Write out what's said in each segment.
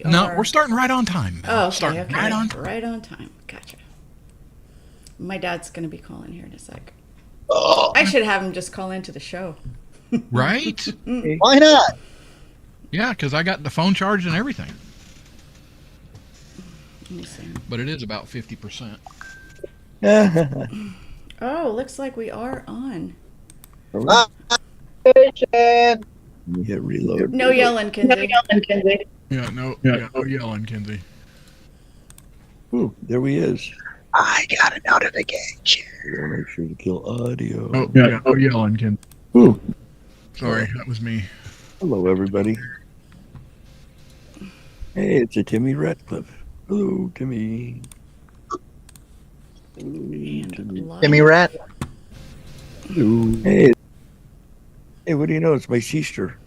No, we're starting right on time. Oh, okay, starting okay. Right on time. Right on time. Gotcha. My dad's going to be calling here in a sec. Oh, I should have him just call into the show. Right? why not? Yeah, because I got the phone charged and everything. Let me see. But it is about 50%. Oh, looks like we are on. Hit reload. No yelling, Kinsey. Yeah, no yelling, Kinsey. Ooh, there he is. I got a notification. Make sure to kill audio. Oh, yeah, no yelling, Kinsey. Ooh. Sorry, that was me. Hello, everybody. Hey, it's a Timmy Ratcliffe. Hello, Timmy. Timmy Rat. Hello. Hey, what do you know? It's my sister.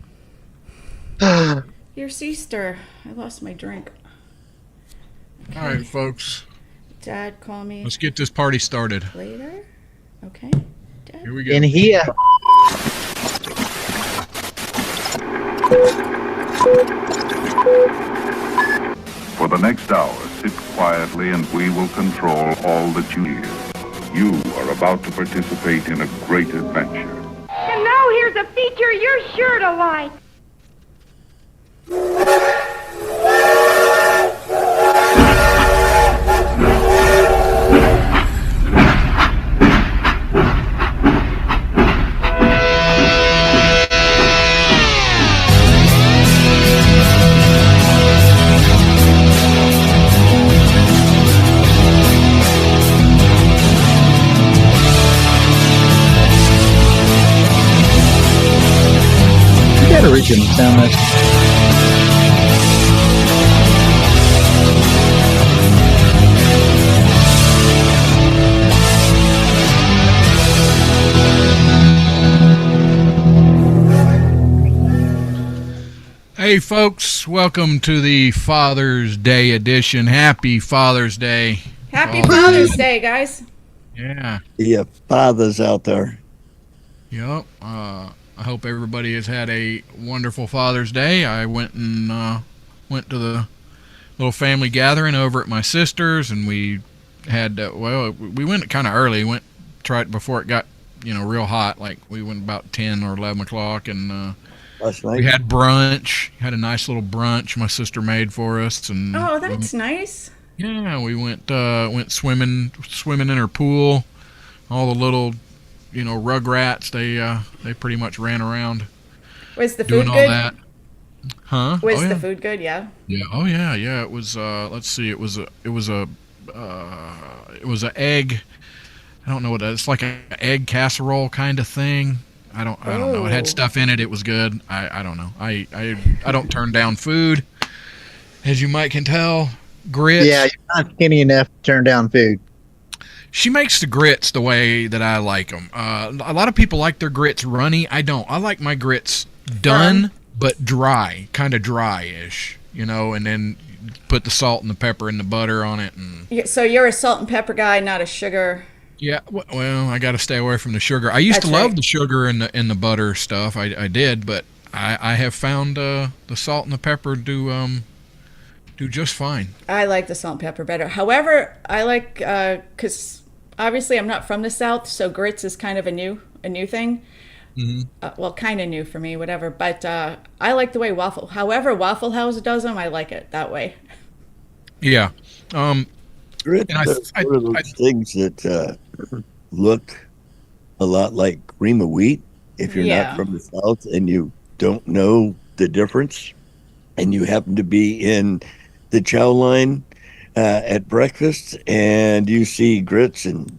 Your sister. I lost my drink. All right, folks. Dad, call me Let's get this party started. later. Okay. Dad. Here we go. In here. For the next hour, sit quietly and we will control all that you hear. You are about to participate in a great adventure. And now here's a feature you're sure to like. That original sound like Hey, folks. Welcome to the Father's Day edition. Happy Father's Day. Happy Oh. Father's Day, guys. Yeah. Yeah, fathers out there. Yep. I hope everybody has had a wonderful Father's Day. I went to the little family gathering over at my sister's, and we had we went kind of early. Went tried before it got real hot. Like we went about 10 or 11 o'clock, and Last night. we had brunch. Had a nice little brunch my sister made for us, and Oh, that's nice. yeah, we went swimming in her pool. All the little rugrats, they pretty much ran around Was the doing food all good? that. Huh? Was Oh, yeah. the food good? Yeah. Yeah. Oh yeah. Yeah. It was. Let's see. It was a egg. I don't know what it's like, an egg casserole kind of thing. I don't know. It had Oh. stuff in it. It was good. I don't know. I don't turn down food, as you might can tell. Grits. yeah, you're not skinny enough to turn down food. She makes the grits the way that I like them. A lot of people like their grits runny. I don't. I like my grits done, but dry, kind of dry-ish, and then put the salt and the pepper and the butter on it. And So you're a salt and pepper guy, not a sugar. yeah, well, I got to stay away from the sugar. I used to That's love right. the sugar and the butter stuff. I did, but I have found the salt and the pepper do just fine. I like the salt and pepper better. However, I like because obviously I'm not from the South, so grits is kind of a new thing. Mm-hmm. Well, kind of new for me, whatever. But I like the way however Waffle House does them, I like it that way. Yeah. Grits And I- are one of those things that look a lot like cream of wheat if you're Yeah. not from the South and you don't know the difference, and you happen to be in the chow line at breakfast and you see grits and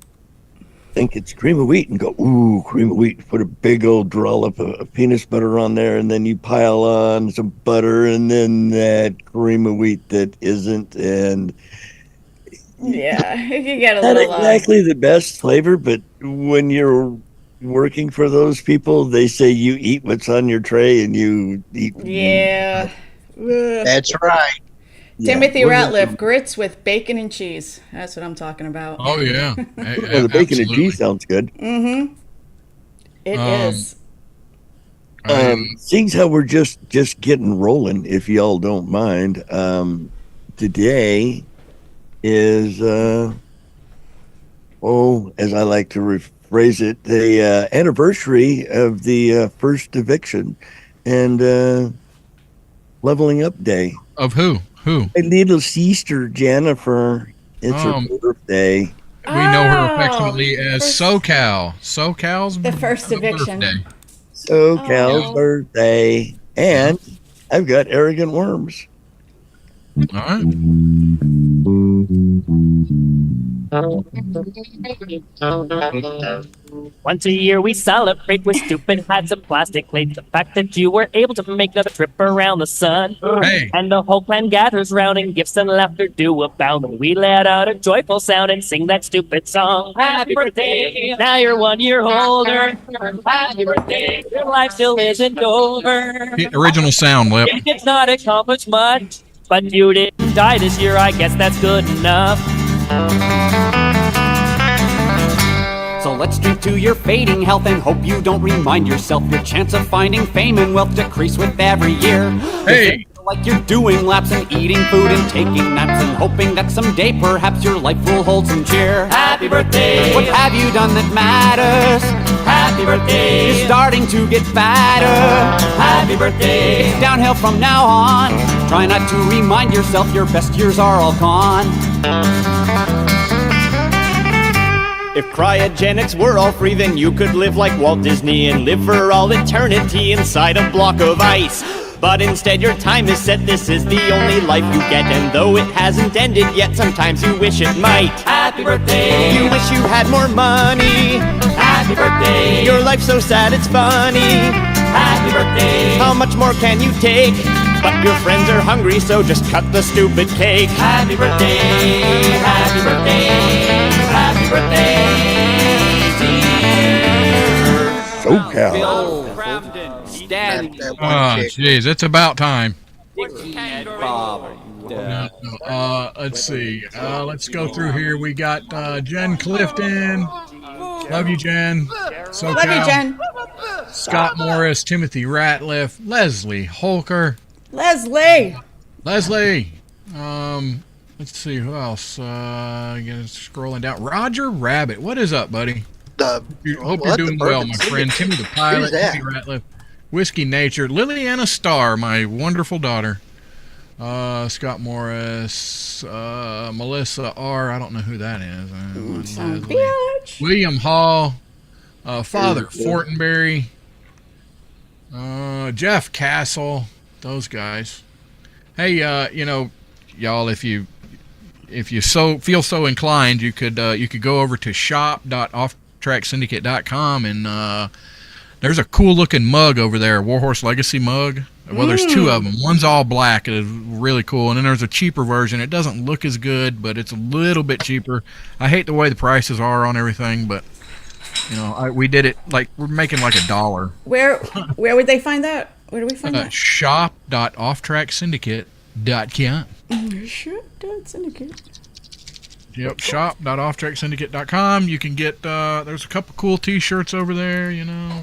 think it's cream of wheat and go, ooh, cream of wheat. Put a big old dollop of peanut butter on there, and then you pile on some butter, and then that cream of wheat that isn't. And Yeah, you can get a not little. exactly the best flavor, but when you're working for those people, they say you eat what's on your tray and you eat. Yeah. Ugh. That's right. Yeah. Timothy What is Ratliff, grits with bacon and cheese. That's what I'm talking about. Oh yeah. Well, the bacon and cheese sounds good. Mm-hmm. It is. Seeing how we're just getting rolling, if y'all don't mind, today is as I like to rephrase it, the anniversary of the first eviction and leveling up day. Of who? Who? My little sister Jennifer. It's her birthday. We know her Oh, affectionately as SoCal. SoCal's the first eviction. birthday. So Cal's Oh. birthday, and I've got arrogant worms. All right. Once a year we celebrate with stupid hats and plastic plates. The fact that you were able to make another trip around the sun. Hey. And the whole clan gathers round and gifts and laughter do abound. And we let out a joyful sound and sing that stupid song. Happy birthday, now you're 1 year older. Happy birthday, your life still isn't over. Hit original sound, Lip. It's not accomplished much, but you didn't die this year, I guess that's good enough. So let's drink to your fading health and hope you don't remind yourself your chance of finding fame and wealth decrease with every year. Hey. Like you're doing laps and eating food and taking naps and hoping that someday perhaps your life will hold some cheer. Happy birthday! What have you done that matters? Happy birthday! You're starting to get fatter. Happy birthday! It's downhill from now on. Try not to remind yourself your best years are all gone. If cryogenics were all free, then you could live like Walt Disney and live for all eternity inside a block of ice. But instead your time is set, this is the only life you get. And though it hasn't ended yet, sometimes you wish it might. Happy birthday! You wish you had more money. Happy birthday! Your life's so sad it's funny. Happy birthday! How much more can you take? But your friends are hungry, so just cut the stupid cake. Happy birthday! Happy birthday! Happy birthday, dear SoCal. Stand. That one Oh, chick. jeez, it's about time. Bob. Let's see. Let's go through here. We got Jen Clifton. Love you, Jen. SoCal. Love you, Jen. Scott Morris, Timothy Ratliff, Leslie Holker, Leslie. Leslie. Let's see who else. Scrolling down. Roger Rabbit. What is up, buddy? Hope you're What? doing The well, Bourbon my friend. Syndicate? Timmy the Pilot, Who's that? Timmy Ratliff, Whiskey Nature, Liliana Starr, my wonderful daughter. Scott Morris, Melissa R. I don't know who that is. Some Leslie. bitch. William Hall, Father Fortenberry, Jeff Castle, those guys. Hey, y'all, if you feel so inclined, you could go over to shop.offtracksyndicate.com and there's a cool looking mug over there, Warhorse Legacy mug. Well, there's two of them. One's all black. It is really cool. And then there's a cheaper version. It doesn't look as good, but it's a little bit cheaper. I hate the way the prices are on everything, but we did it like we're making like $1. Where would they find that? Where do we find that? Shop.offtracksyndicate.com. Sure, don't syndicate. Yep, shop.offtracksyndicate.com. You can get there's a couple cool T-shirts over there.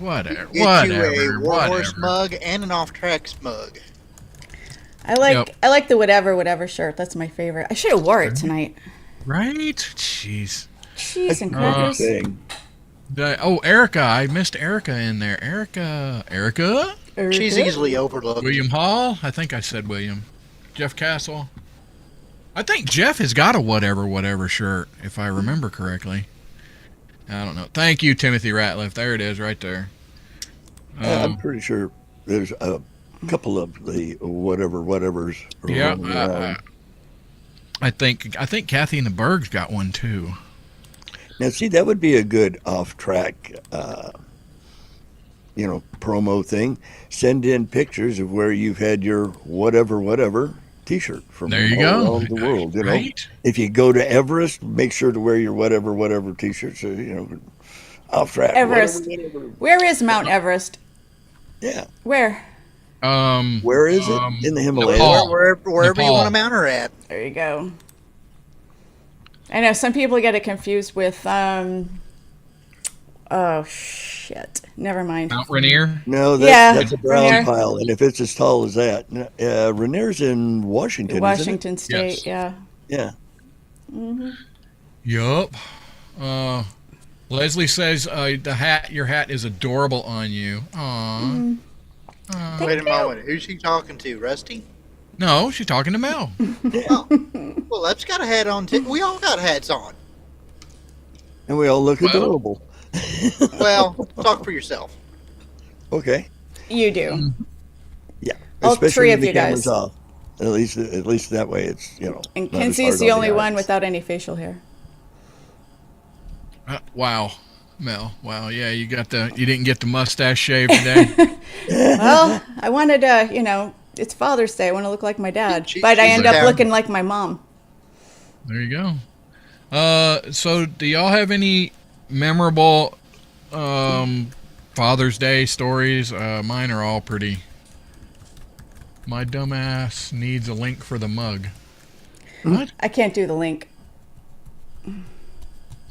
Whatever. Get you a Warhorse Whatever. mug and an Off-Tracks mug. I like the whatever shirt. That's my favorite. I should have wore it tonight. Right? Jeez. Cheese and crackers. Thing. Erica. I missed Erica in there. Erica. She's easily overlooked. William Hall. I think I said William. Jeff Castle. I think Jeff has got a whatever shirt, if I remember correctly. I don't know. Thank you, Timothy Ratliff. There it is, right there. I'm pretty sure there's a couple of the whatevers. Yeah, around around. I think Kathy and the Bergs got one too. Now, see, that would be a good off-track, promo thing. Send in pictures of where you've had your whatever T-shirt from There you all go. around the world. Right? If you go to Everest, make sure to wear your whatever T-shirt. So off-track. Everest. whatever. Where is Mount Everest? Yeah. Where? Where is it? In the Himalayas. Nepal. Wherever you Nepal. want to mount her at. There you go. I know some people get it confused with Oh shit! Never mind. Mount Rainier. No, Yeah, that's a brown Rainier. pile, and if it's as tall as that, Rainier's in Washington, Washington isn't State. Yes. Yeah. it? Yeah. Yup. Leslie says your hat is adorable on you. Aw. Wait a moment. Who's she talking to? Rusty? No, she's talking to Mel. Oh. Well, Lep's got a hat on too. We all got hats on. And we all look adorable. Well, talk for yourself. Okay. You do. Yeah. All Especially three when of the you camera's guys. off. At least that way it's And not as Kenzie's hard the on only one eyes. without any facial hair. Wow, Mel. Wow, yeah, you didn't get the mustache shave today. Well, I wanted to, it's Father's Day. I want to look like my dad, but I she's end up down. looking like my mom. There you go. So do y'all have any memorable Father's Day stories? Mine are all pretty. My dumbass needs a link for the mug. What? I can't do the link.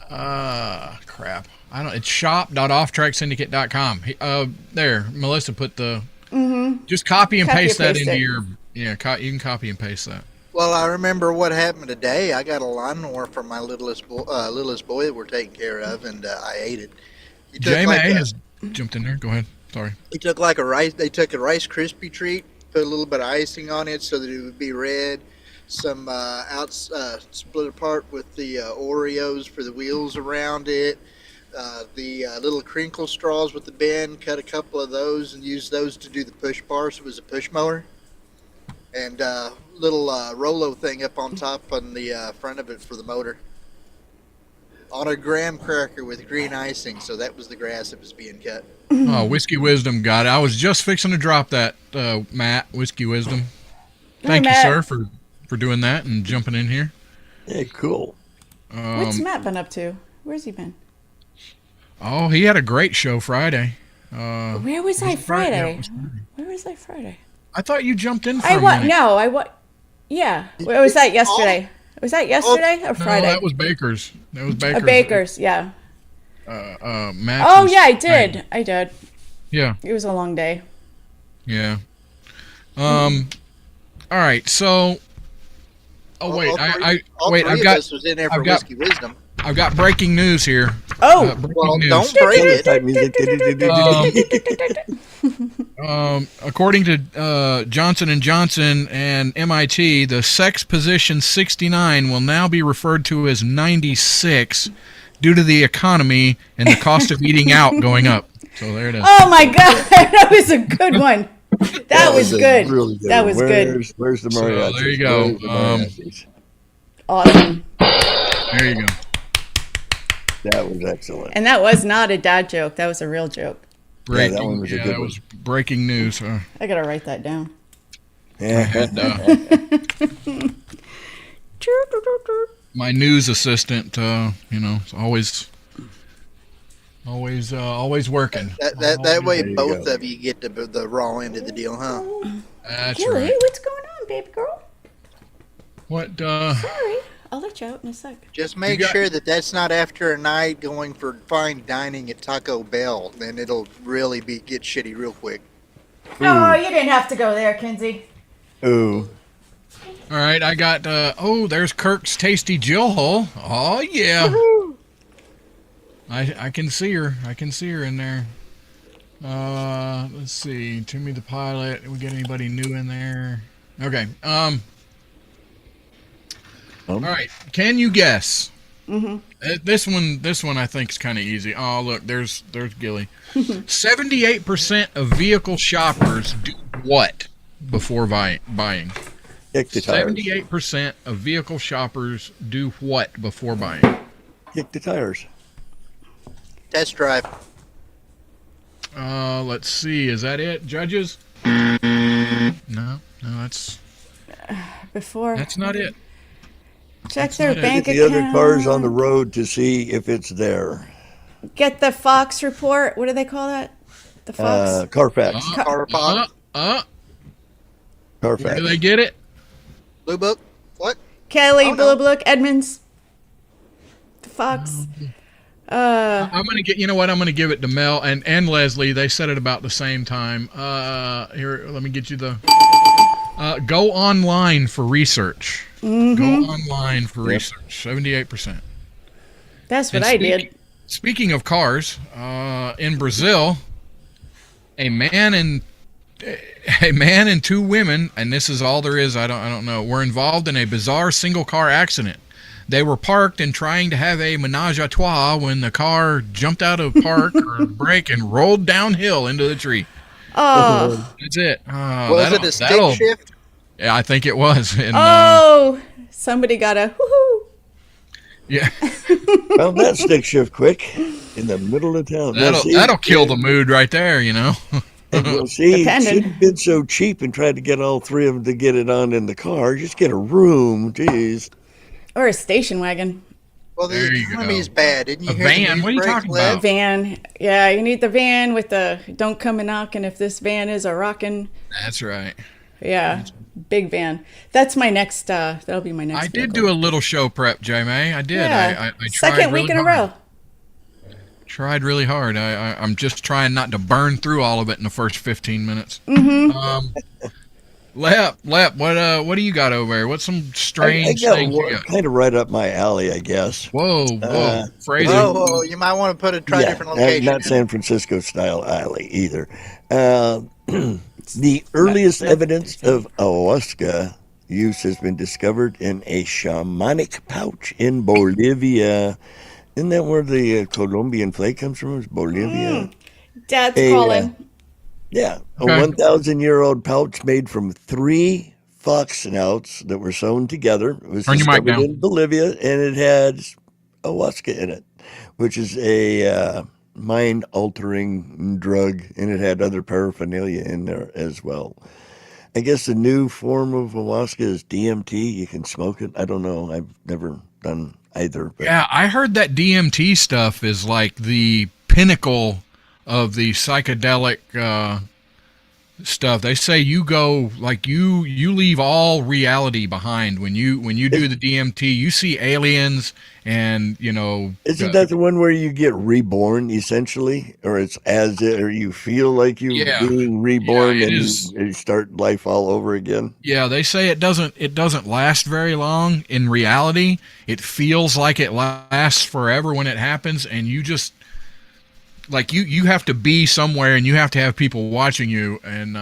Crap. It's shop.offtracksyndicate.com. There, Melissa put the. Just copy and Copy paste and that paste into it. your. Yeah, you can copy and paste that. Well, I remember what happened today. I got a lawnmower from my littlest boy that we're taking care of, and I ate it. He took J like May a- has jumped in there. Go ahead. Sorry. He took like they took a Rice Krispie treat, put a little bit of icing on it so that it would be red. Some split apart with the Oreos for the wheels around it. The little crinkle straws with the bend, cut a couple of those and used those to do the push bar. So it was a push mower. And little Rolo thing up on top on the front of it for the motor. On a graham cracker with green icing, so that was the grass that was being cut. Oh, Whiskey Wisdom got it. I was just fixing to drop that, Matt. Whiskey Wisdom. Thank you, Matt. sir, for doing that and jumping in here. Yeah, cool. What's Matt been up to? Where's he been? Oh, he had a great show Friday. Where was I Yeah, Friday? it was Friday. Where was I Friday? I thought you jumped in for I a wa minute. No, I wa. Yeah. Where was that yesterday? Was that yesterday or No, Friday? that was Baker's. That was Baker's. Baker's, yeah. Matt. Oh yeah, I did. I did. Yeah. It was a long day. Yeah. All right. So. Oh wait, All wait. three I've of got. us was in there for I've got- Whiskey Wisdom. I've got breaking news here. Oh. Breaking Well, news. don't break it. Type music. According to Johnson & Johnson and MIT, the sex position 69 will now be referred to as 96 due to the economy and the cost of eating out going up. So there it is. Oh my God, that was a good one. That was a good. Really good That one. was good. Where's the So, mariachi? there you go. Where's the mariachis? Awesome. There you go. That was excellent. And that was not a dad joke. That was a real joke. Breaking, that one was a good that one. was breaking news. I gotta write that down. And, my news assistant, is always working. That way, There you both go. of you get the raw end of the deal, huh? That's Kelly, right. what's going on, baby girl? What? Sorry. I'll let you out in a sec. Just make sure that that's not after a night going for fine dining at Taco Bell. Then it'll really get shitty real quick. Oh, you didn't have to go there, Kinsey. Ooh. All right, I got. There's Kirk's Tasty Jill Hole. Oh yeah. I can see her. I can see her in there. Let's see. Timmy the pilot. Did we get anybody new in there? Okay. All right. Can you guess? Mm-hmm. This one I think is kind of easy. Oh, look, there's Gilly. 78% of vehicle shoppers do what before buying? Kick the tires. 78% of vehicle shoppers do what before buying? Kick the tires. Test drive. Let's see. Is that it, judges? No, that's Before. not it. Check their not it. bank Get the account. other cars on the road to see if it's there. Get the Fox report. What do they call that? The Fox. Carfax. Carpod. Where Carfax. do they get it? Blue Book. What? Kelly, Oh, no. Blue Book, Edmonds. The Fox. I'm gonna get. You know what? I'm gonna give it to Mel and Leslie. They said it about the same time. Here, let me get you the. Go online for research. Go online for research. 78%. That's what I did. Speaking of cars, in Brazil, a man and two women, and this is all there is. I don't know. Were involved in a bizarre single car accident. They were parked and trying to have a menage a trois when the car jumped out of park or brake and rolled downhill into the tree. Oh. That's it. Was it a stick shift? Yeah, I think it was. And, somebody got a woohoo. Yeah. Found that stick shift quick in the middle of town. That'll kill the mood right there, you know. Well, see, should have been so cheap and tried to get all three of them to get it on in the car. Just get a room, jeez. Or a station wagon. Well, the economy is bad. Didn't you A hear van? What are you talking about? A van. Yeah, you need the van with the don't come a knocking if this van is a rockin'. That's right. Yeah, big van. That's my next, that'll be my next I did vehicle. do a little show prep, J-May. I did. Yeah. I tried Second really week in a hard. row. Tried really hard. I'm just trying not to burn through all of it in the first 15 minutes. Lep, what do you got over there? What's some strange things you got? Kind of right up my alley, I guess. Whoa, phrasing. Whoa, you might want to try a different location. Not San Francisco style alley either. The earliest evidence of ayahuasca use has been discovered in a shamanic pouch in Bolivia. Isn't that where the Colombian flag comes from? Is Bolivia? Dad's calling. Yeah, a Okay. 1,000-year-old pouch made from 3 fox snouts that were sewn together. It was Turn your mic discovered down. in Bolivia, and it had ayahuasca in it, which is a mind-altering drug, and it had other paraphernalia in there as well. I guess the new form of ayahuasca is DMT. You can smoke it. I don't know. I've never done either. But Yeah, I heard that DMT stuff is like the pinnacle of the psychedelic stuff. They say you go like you leave all reality behind when you do the DMT. You see aliens, and isn't that the one where you get reborn essentially, or it's or you feel like you're being reborn and you start life all over again? Yeah, they say it doesn't last very long. In reality, it feels like it lasts forever when it happens, and you just like you have to be somewhere, and you have to have people watching you. And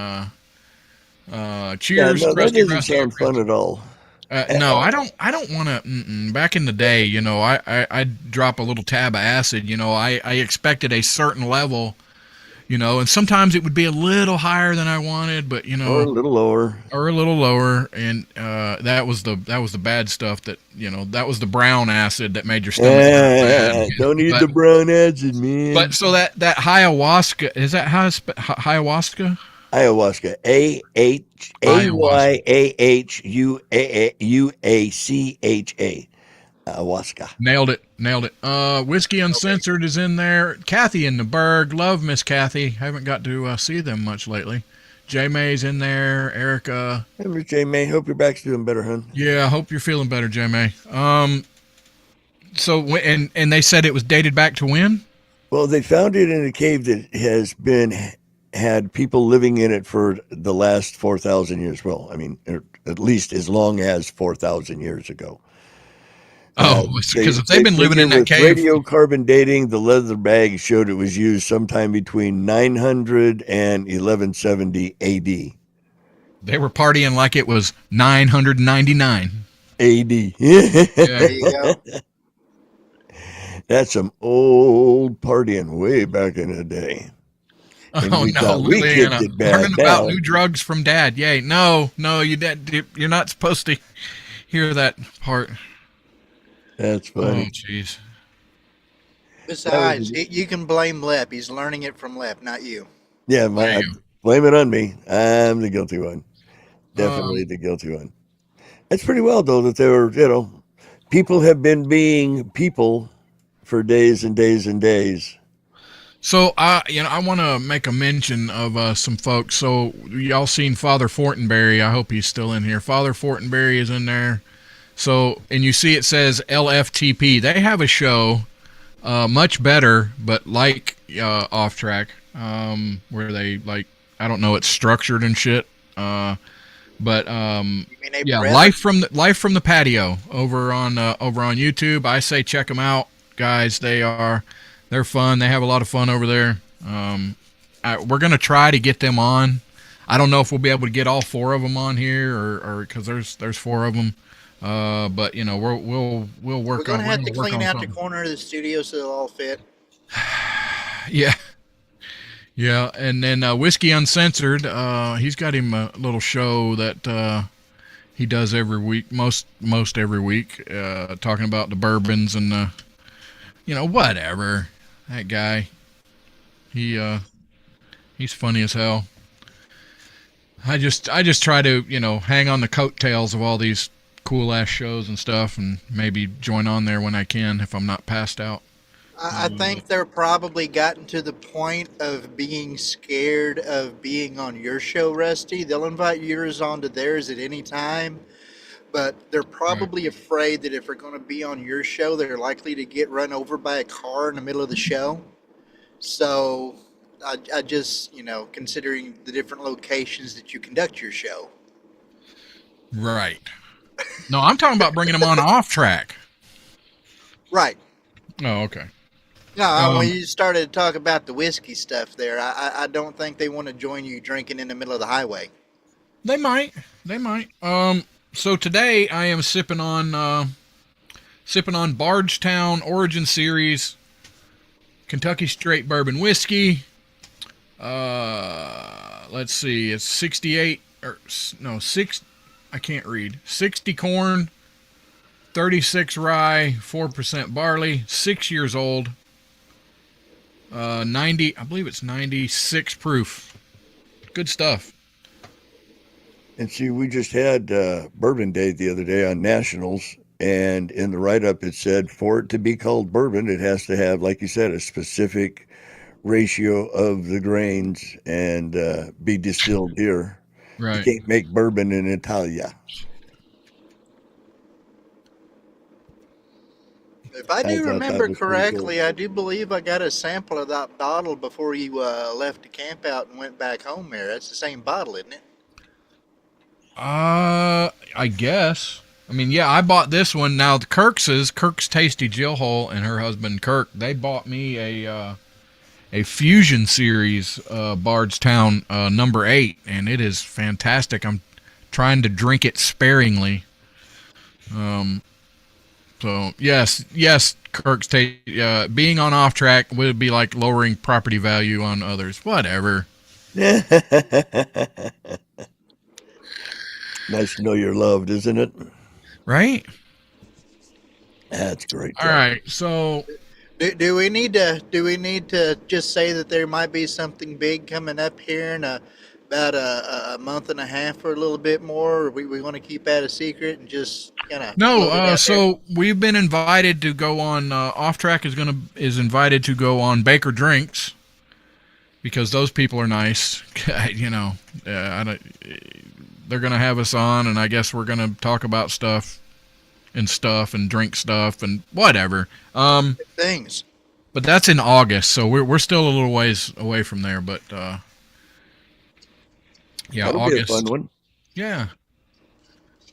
cheers, Yeah, no, that Rusty, doesn't Rusty, sound fun at all. No, I don't want to. Back in the day, I'd drop a little tab of acid. I expected a certain level, and sometimes it would be a little higher than I wanted, but or a little lower, and that was the bad stuff. That was the brown acid that made your stomach bad. Don't eat the brown acid, man. But so that ayahuasca, is that how it's ayahuasca? Ayahuasca, Ayahwachha, ayahuasca. Nailed it. Whiskey Uncensored is in there. Kathy in the Berg. Love Miss Kathy. Haven't got to see them much lately. J May's in there. Erica. Hey, Miss J May. Hope your back's doing better, hon. Yeah, I hope you're feeling better, J May. So and they said it was dated back to when? Well, they found it in a cave that had people living in it for the last 4,000 years. Well, I mean, at least as long as 4,000 years ago. Oh, because if they've been living in that cave. Radiocarbon dating, the leather bag showed it was used sometime between 900 and 1170 AD. They were partying like it was 999 AD. There you go. That's some old partying way back in the day. And Oh we no, thought we Liliana, kicked it bad learning about now. new drugs from Dad. Yay! No, you're not supposed to hear that part. That's Oh, funny. jeez. Besides, you can blame Lep. He's learning it from Lep, not you. Yeah, There you go. blame it on me. I'm the guilty one. Definitely the guilty one. It's pretty well, though, that there were, people have been being people for days and days and days. So I want to make a mention of some folks. So y'all seen Father Fortenberry? I hope he's still in here. Father Fortenberry is in there. So, and you see it says LFTP. They have a show Much better, but like Off Track, where they like I don't know, it's structured and shit. But You mean yeah, Brett? life from the patio over on YouTube. I say check them out, guys. They're fun. They have a lot of fun over there. We're gonna try to get them on. I don't know if we'll be able to get all four of them on here, or because there's four of them. But you know we'll work We're gonna on. have to clean out the something. corner of the studio so they'll all fit. Yeah. Yeah, and then Whiskey Uncensored, he's got him a little show that he does every week, most every week, talking about the bourbons and whatever. That guy, he's funny as hell. I just try to hang on the coattails of all these cool ass shows and stuff, and maybe join on there when I can if I'm not passed out. I think they're probably gotten to the point of being scared of being on your show, Rusty. They'll invite yours onto theirs at any time, but they're probably afraid that if they're going to be on your show, they're likely to get run over by a car in the middle of the show. So I just, considering the different locations that you conduct your show. Right. No, I'm talking about bringing them on Off Track. Right. Oh, okay. No, when you started to talk about the whiskey stuff there, I don't think they want to join you drinking in the middle of the highway. They might. So today I am sipping on Bardstown Origin Series Kentucky Straight Bourbon Whiskey. Let's see, it's 68 or no 6. I can't read. 60 corn, 36 rye, 4% barley, 6 years old. 90, I believe it's 96 proof. Good stuff. And see, we just had Bourbon Day the other day on Nationals, and in the write-up it said for it to be called bourbon, it has to have, like you said, a specific ratio of the grains and be distilled here. Right. You can't make bourbon in Italia. If I I do thought that remember was pretty correctly, I do believe I got a sample of that bottle before you left the camp out and went back home there. That's the same bottle, isn't it? I guess. I mean, yeah, I bought this one. Now the Kirk's Tasty Jill Hole and her husband Kirk, they bought me a Fusion Series Bardstown number 8, and it is fantastic. I'm trying to drink it sparingly. So yes, Kirk's being on Off Track would be like lowering property value on others. Whatever. Nice to know you're loved, isn't it? Right? That's great. All right. So Do we need to just say that there might be something big coming up here in about a month and a half or a little bit more? Or we want to keep that a secret and just kind of no. So we've been invited to go on. Off Track is invited to go on Baker Drinks because those people are nice. They're gonna have us on, and I guess we're gonna talk about stuff and drink stuff and whatever. Things. But that's in August, so we're still a little ways away from there. But yeah, That'll August. be a fun one. Yeah,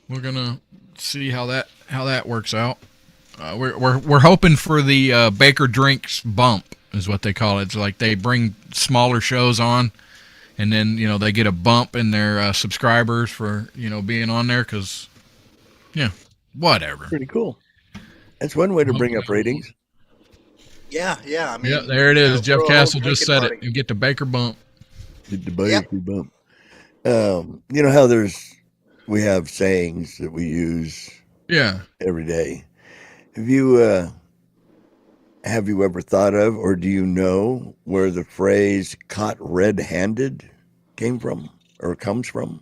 we're gonna see how that works out. We're hoping for the Baker Drinks bump is what they call it. It's like they bring smaller shows on, and then they get a bump in their subscribers for being on there because whatever. Pretty cool. That's one way to bring up ratings. Yeah. I mean, Yeah, there it is. Jeff throw a Castle whole just drinking said party. it. You get the Baker bump. The Baker bump. You know how we have sayings that we use Yeah. every day. Have you ever thought of, or do you know where the phrase "caught red-handed" came from or comes from?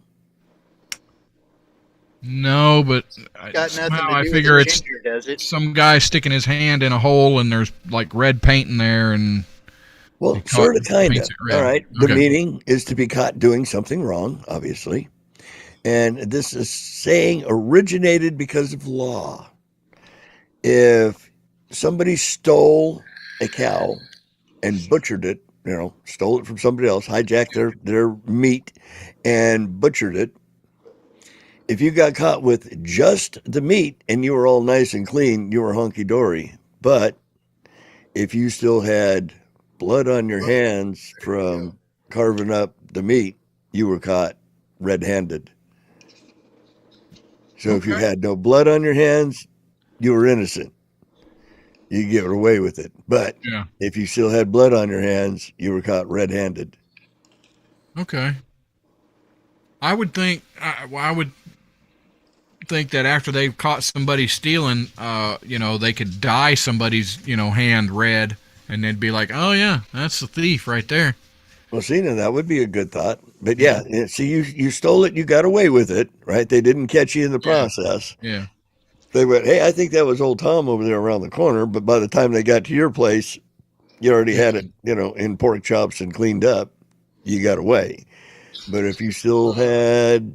No, but Got nothing somehow to I do figure with it's ginger, does it? some guy sticking his hand in a hole and there's like red paint in there and Well, It sort of, kind of. paints it red. All right. The Okay. meaning is to be caught doing something wrong, obviously. And this saying originated because of law. If somebody stole a cow and butchered it, stole it from somebody else, hijacked their meat and butchered it. If you got caught with just the meat and you were all nice and clean, you were hunky dory. But if you still had blood on your hands from carving up the meat, you were caught red handed. So if you Okay. had no blood on your hands, you were innocent. You get away with it. But Yeah. if you still had blood on your hands, you were caught red handed. Okay. I would think. I would think that after they've caught somebody stealing, they could dye somebody's, hand red, and they'd be like, "Oh yeah, that's the thief right there." Well, see, now that would be a good thought. But yeah, see, you stole it, you got away with it, right? They didn't catch you in the process. Yeah. They went, hey, I think that was old Tom over there around the corner. But by the time they got to your place, you already had it, in pork chops and cleaned up. You got away. But if you still had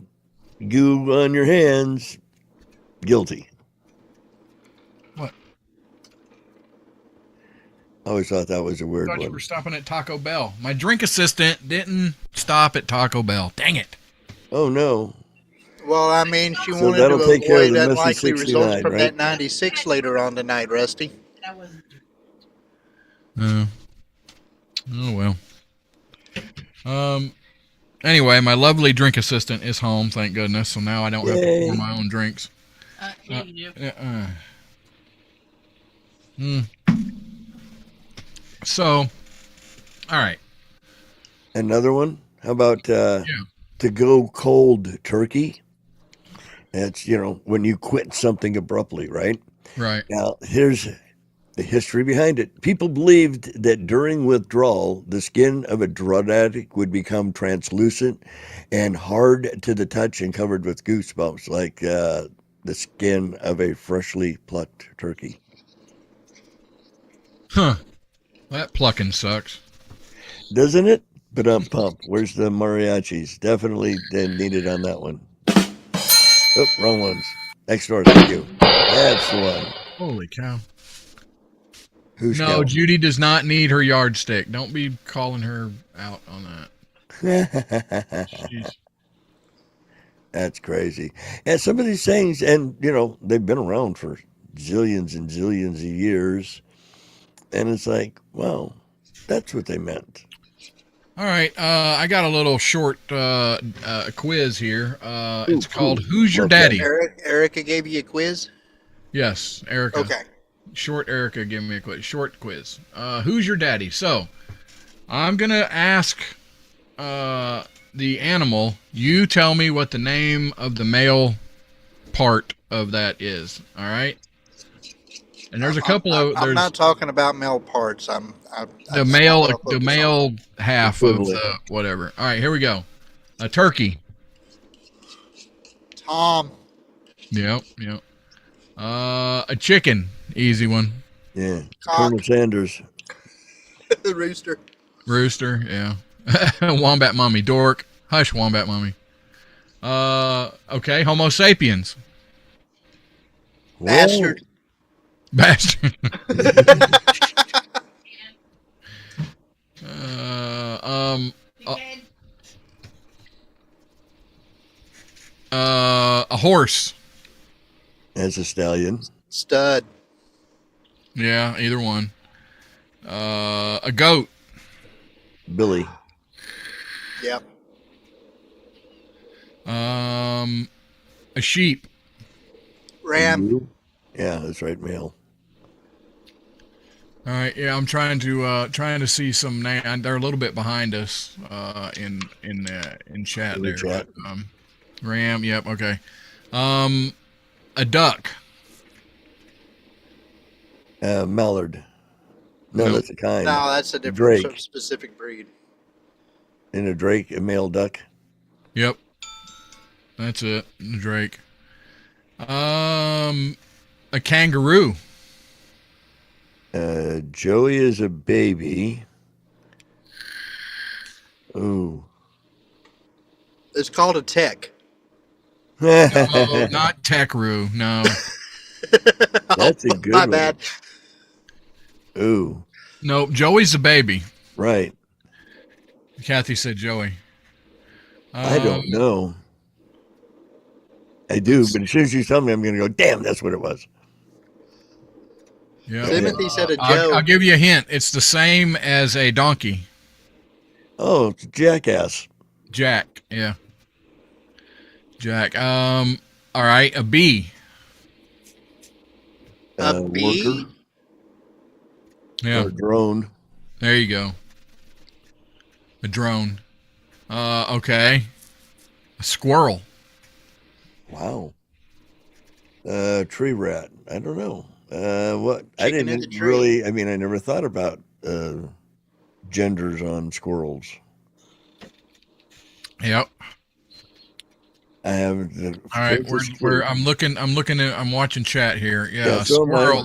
goo on your hands, guilty. What? I always thought that was a weird Thought you one. were stopping at Taco Bell. My drink assistant didn't stop at Taco Bell. Dang it. Oh, no. Well, I mean, she So wanted that'll to take care of avoid the messy unlikely results 69, from right? that 96 later on tonight, Rusty. Oh well. Anyway, my lovely drink assistant is home, thank goodness. So now I don't have to Yay. pour my own drinks. So, all right. Another one? How about to go cold turkey? That's, when you quit something abruptly, right? Right. Now, here's the history behind it. People believed that during withdrawal, the skin of a drug addict would become translucent and hard to the touch and covered with goosebumps, like the skin of a freshly plucked turkey. Huh. That plucking sucks. Doesn't it? But I'm pumped. Where's the mariachis? Definitely needed on that one. Oh, wrong ones. Next door, thank you. That's the one. Holy cow. Who's No, counting? Judy does not need her yardstick. Don't be calling her out on that. Jeez. That's crazy. And some of these things, and they've been around for zillions and zillions of years. And it's like, well, that's what they meant. All right, I got a little short quiz here. It's called "Who's Your Love that. Daddy?" Erica gave you a quiz? Yes, Erica. Okay. Short Erica gave me a quiz. Short quiz. Who's your daddy? So, I'm gonna ask the animal. You tell me what the name of the male part of that is. All right. And there's a couple of I'm there's not talking about male parts. the that's male not what I focus male half of Equivalent. the whatever. All right, here we go. A turkey. on. Tom. Yep. A chicken. Easy one. Yeah. Cock. Colonel Sanders. The rooster. Rooster. Yeah. Wombat mommy. Dork. Hush, wombat mommy. Okay. Homo sapiens. Bastard. Bastard. A horse. As a stallion. Stud. Yeah, either one. A goat. Billy. Yep. A sheep. Ram. Yeah, that's right, male. All right, yeah, I'm trying to see some name. They're a little bit behind us in chat In there. the chat. But, ram, yep, okay. A duck. Mallard. No, No. that's a kind. No, that's a different Drake. specific breed. And a drake, a male duck. Yep, that's it. Drake. A kangaroo. Joey is a baby. Ooh. It's called a tech. Oh, not Techroo. No. That's a good My one. bad. Ooh, Nope, Joey's the baby. right. Kathy said Joey. I don't know. I do, but as soon as you tell me, I'm going to go, damn, that's what it was. Yeah. Timothy said a I'll Joe. give you a hint. It's the same as a donkey. Oh, it's a jackass. Jack. Yeah. Jack. All right. A bee. A bee? Worker Yeah. or drone. There you go. A drone. Okay. A squirrel. Wow. Tree rat. I don't know. What? I Chicken in the didn't tree. really. I mean, I never thought about genders on squirrels. Yep. I haven't. All right. I'm watching chat here. Yeah. Yeah, A so am I. squirrel.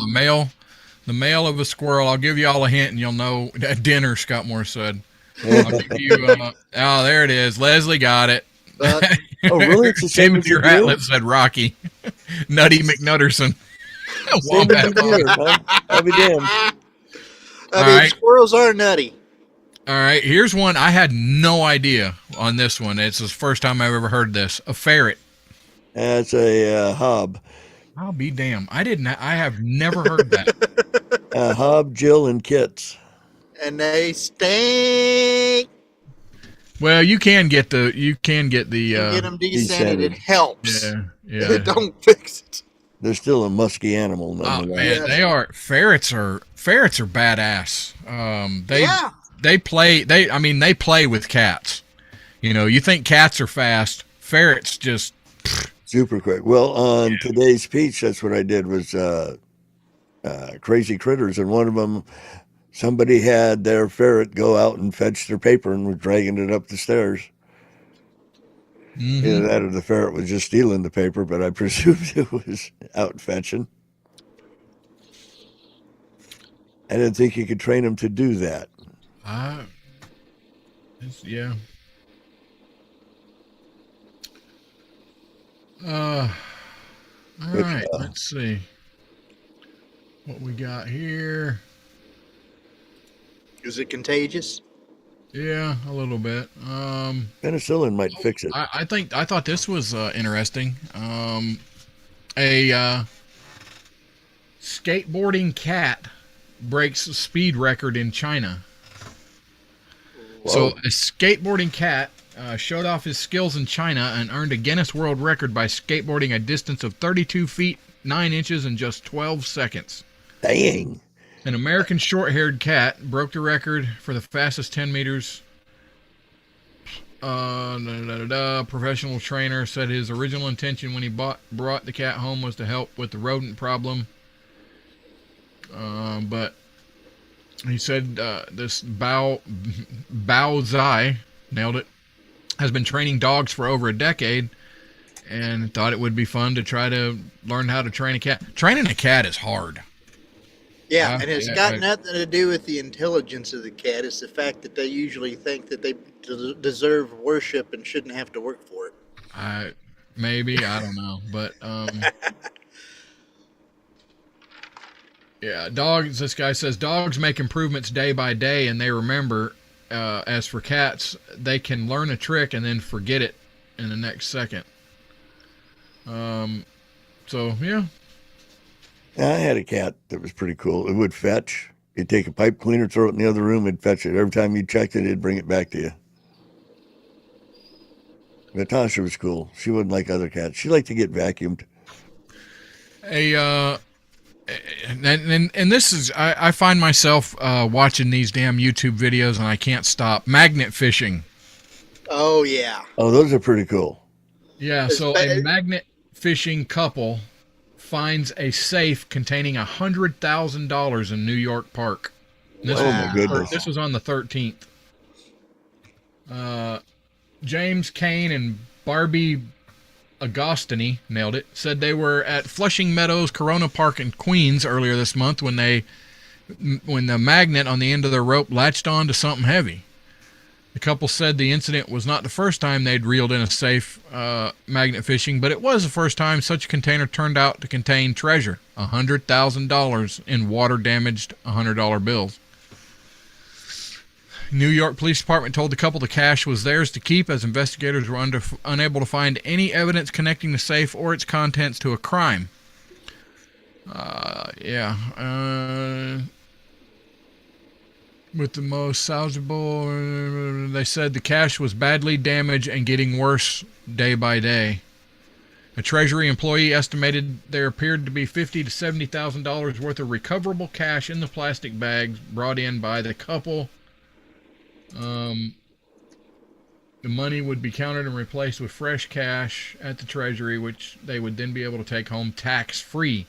The male of a squirrel. I'll give you all a hint and you'll know. At dinner, Scott Moore said. I'll give you, oh, there it is. Leslie got it. Oh, really? It's the same as Timothy the deer? Ratliff said Rocky. Nutty McNutterson. Same as Wombat the deer, Bob. huh? I'll be damned. I All mean, right. squirrels are nutty. All right, here's one I had no idea on this one. It's the first time I've ever heard this. A ferret. That's a hob. I'll be damned. I have never heard that. Hob, Jill, and Kits. And they stink. Well, you can get the Get them descended. descended. It helps. yeah. It don't fix it. They're still a musky animal, Oh nonetheless. man, Yes. they are ferrets are badass. They play with cats. You know, you think cats are fast, ferrets just Super quick. Well, on today's speech, that's what I did was crazy critters, and one of them, somebody had their ferret go out and fetch their paper and was dragging it up the stairs. Either that or the ferret was just stealing the paper, but I presumed it was out fetching. I didn't think you could train them to do that. yeah. All right, let's see what we got here. Is it contagious? Yeah, a little bit. Penicillin might fix it. I thought this was interesting. A skateboarding cat breaks a speed record in China. So a skateboarding cat showed off his skills in China and earned a Guinness World Record by skateboarding a distance of 32 feet 9 inches in just 12 seconds. Dang. An American short-haired cat broke the record for the fastest 10 meters. Professional trainer said his original intention when he brought the cat home was to help with the rodent problem. But he said this Bao Zai, nailed it, has been training dogs for over a decade and thought it would be fun to try to learn how to train a cat. Training a cat is hard. Yeah, and it's got nothing to do with the intelligence of the cat. It's the fact that they usually think that they deserve worship and shouldn't have to work for it. I don't know, but yeah, dogs. This guy says dogs make improvements day by day, and they remember. As for cats, they can learn a trick and then forget it in the next second. So yeah. I had a cat that was pretty cool. It would fetch. You'd take a pipe cleaner, throw it in the other room, it'd fetch it. Every time you checked it, it'd bring it back to you. Natasha was cool. She wasn't like other cats. She liked to get vacuumed. And this is I find myself watching these damn YouTube videos and I can't stop. Magnet fishing. Oh yeah. Oh, those are pretty cool. Yeah, so a magnet fishing couple finds a safe containing $100,000 in New York Park. My goodness. This was on the 13th. James Kane and Barbie Agostini, nailed it, said they were at Flushing Meadows Corona Park in Queens earlier this month when the magnet on the end of their rope latched on to something heavy. The couple said the incident was not the first time they'd reeled in a safe magnet fishing, but it was the first time such a container turned out to contain treasure, $100,000 in water-damaged $100 bills. New York Police Department told the couple the cash was theirs to keep, as investigators were unable to find any evidence connecting the safe or its contents to a crime. With the most salvageable, they said the cash was badly damaged and getting worse day by day. A Treasury employee estimated there appeared to be $50,000 to $70,000 worth of recoverable cash in the plastic bags brought in by the couple. The money would be counted and replaced with fresh cash at the Treasury, which they would then be able to take home tax-free.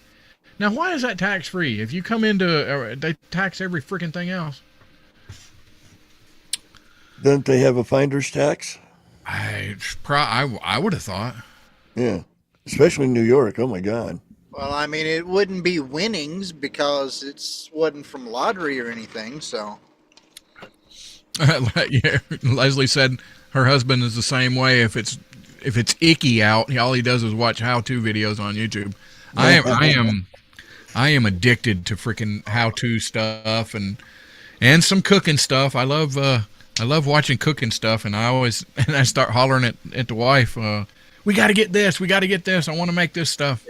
Now, why is that tax-free? If you come into, they tax every freaking thing else. Don't they have a finder's tax? I would have thought. Yeah, especially in New York. Oh my God. Well, I mean, it wouldn't be winnings because it wasn't from lottery or anything. So, Yeah, Leslie said her husband is the same way. If it's icky out, all he does is watch how-to videos on YouTube. I am addicted to freaking how-to stuff and some cooking stuff. I love watching cooking stuff, and I start hollering at the wife, we got to get this, I want to make this stuff.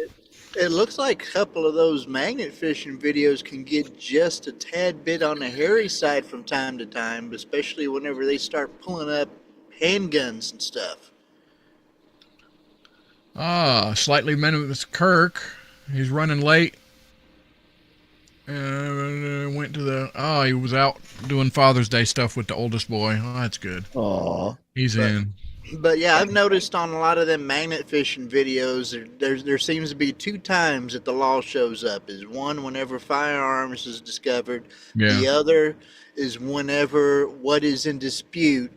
it looks like a couple of those magnet fishing videos can get just a tad bit on the hairy side from time to time, especially whenever they start pulling up handguns and stuff. Slightly venomous Kirk. He's running late. Went to he was out doing Father's Day stuff with the oldest boy. Oh, that's good. Aw. He's in. But yeah, I've noticed on a lot of them magnet fishing videos, there seems to be two times that the law shows up. Is one whenever firearms is discovered. Yeah. The other is whenever what is in dispute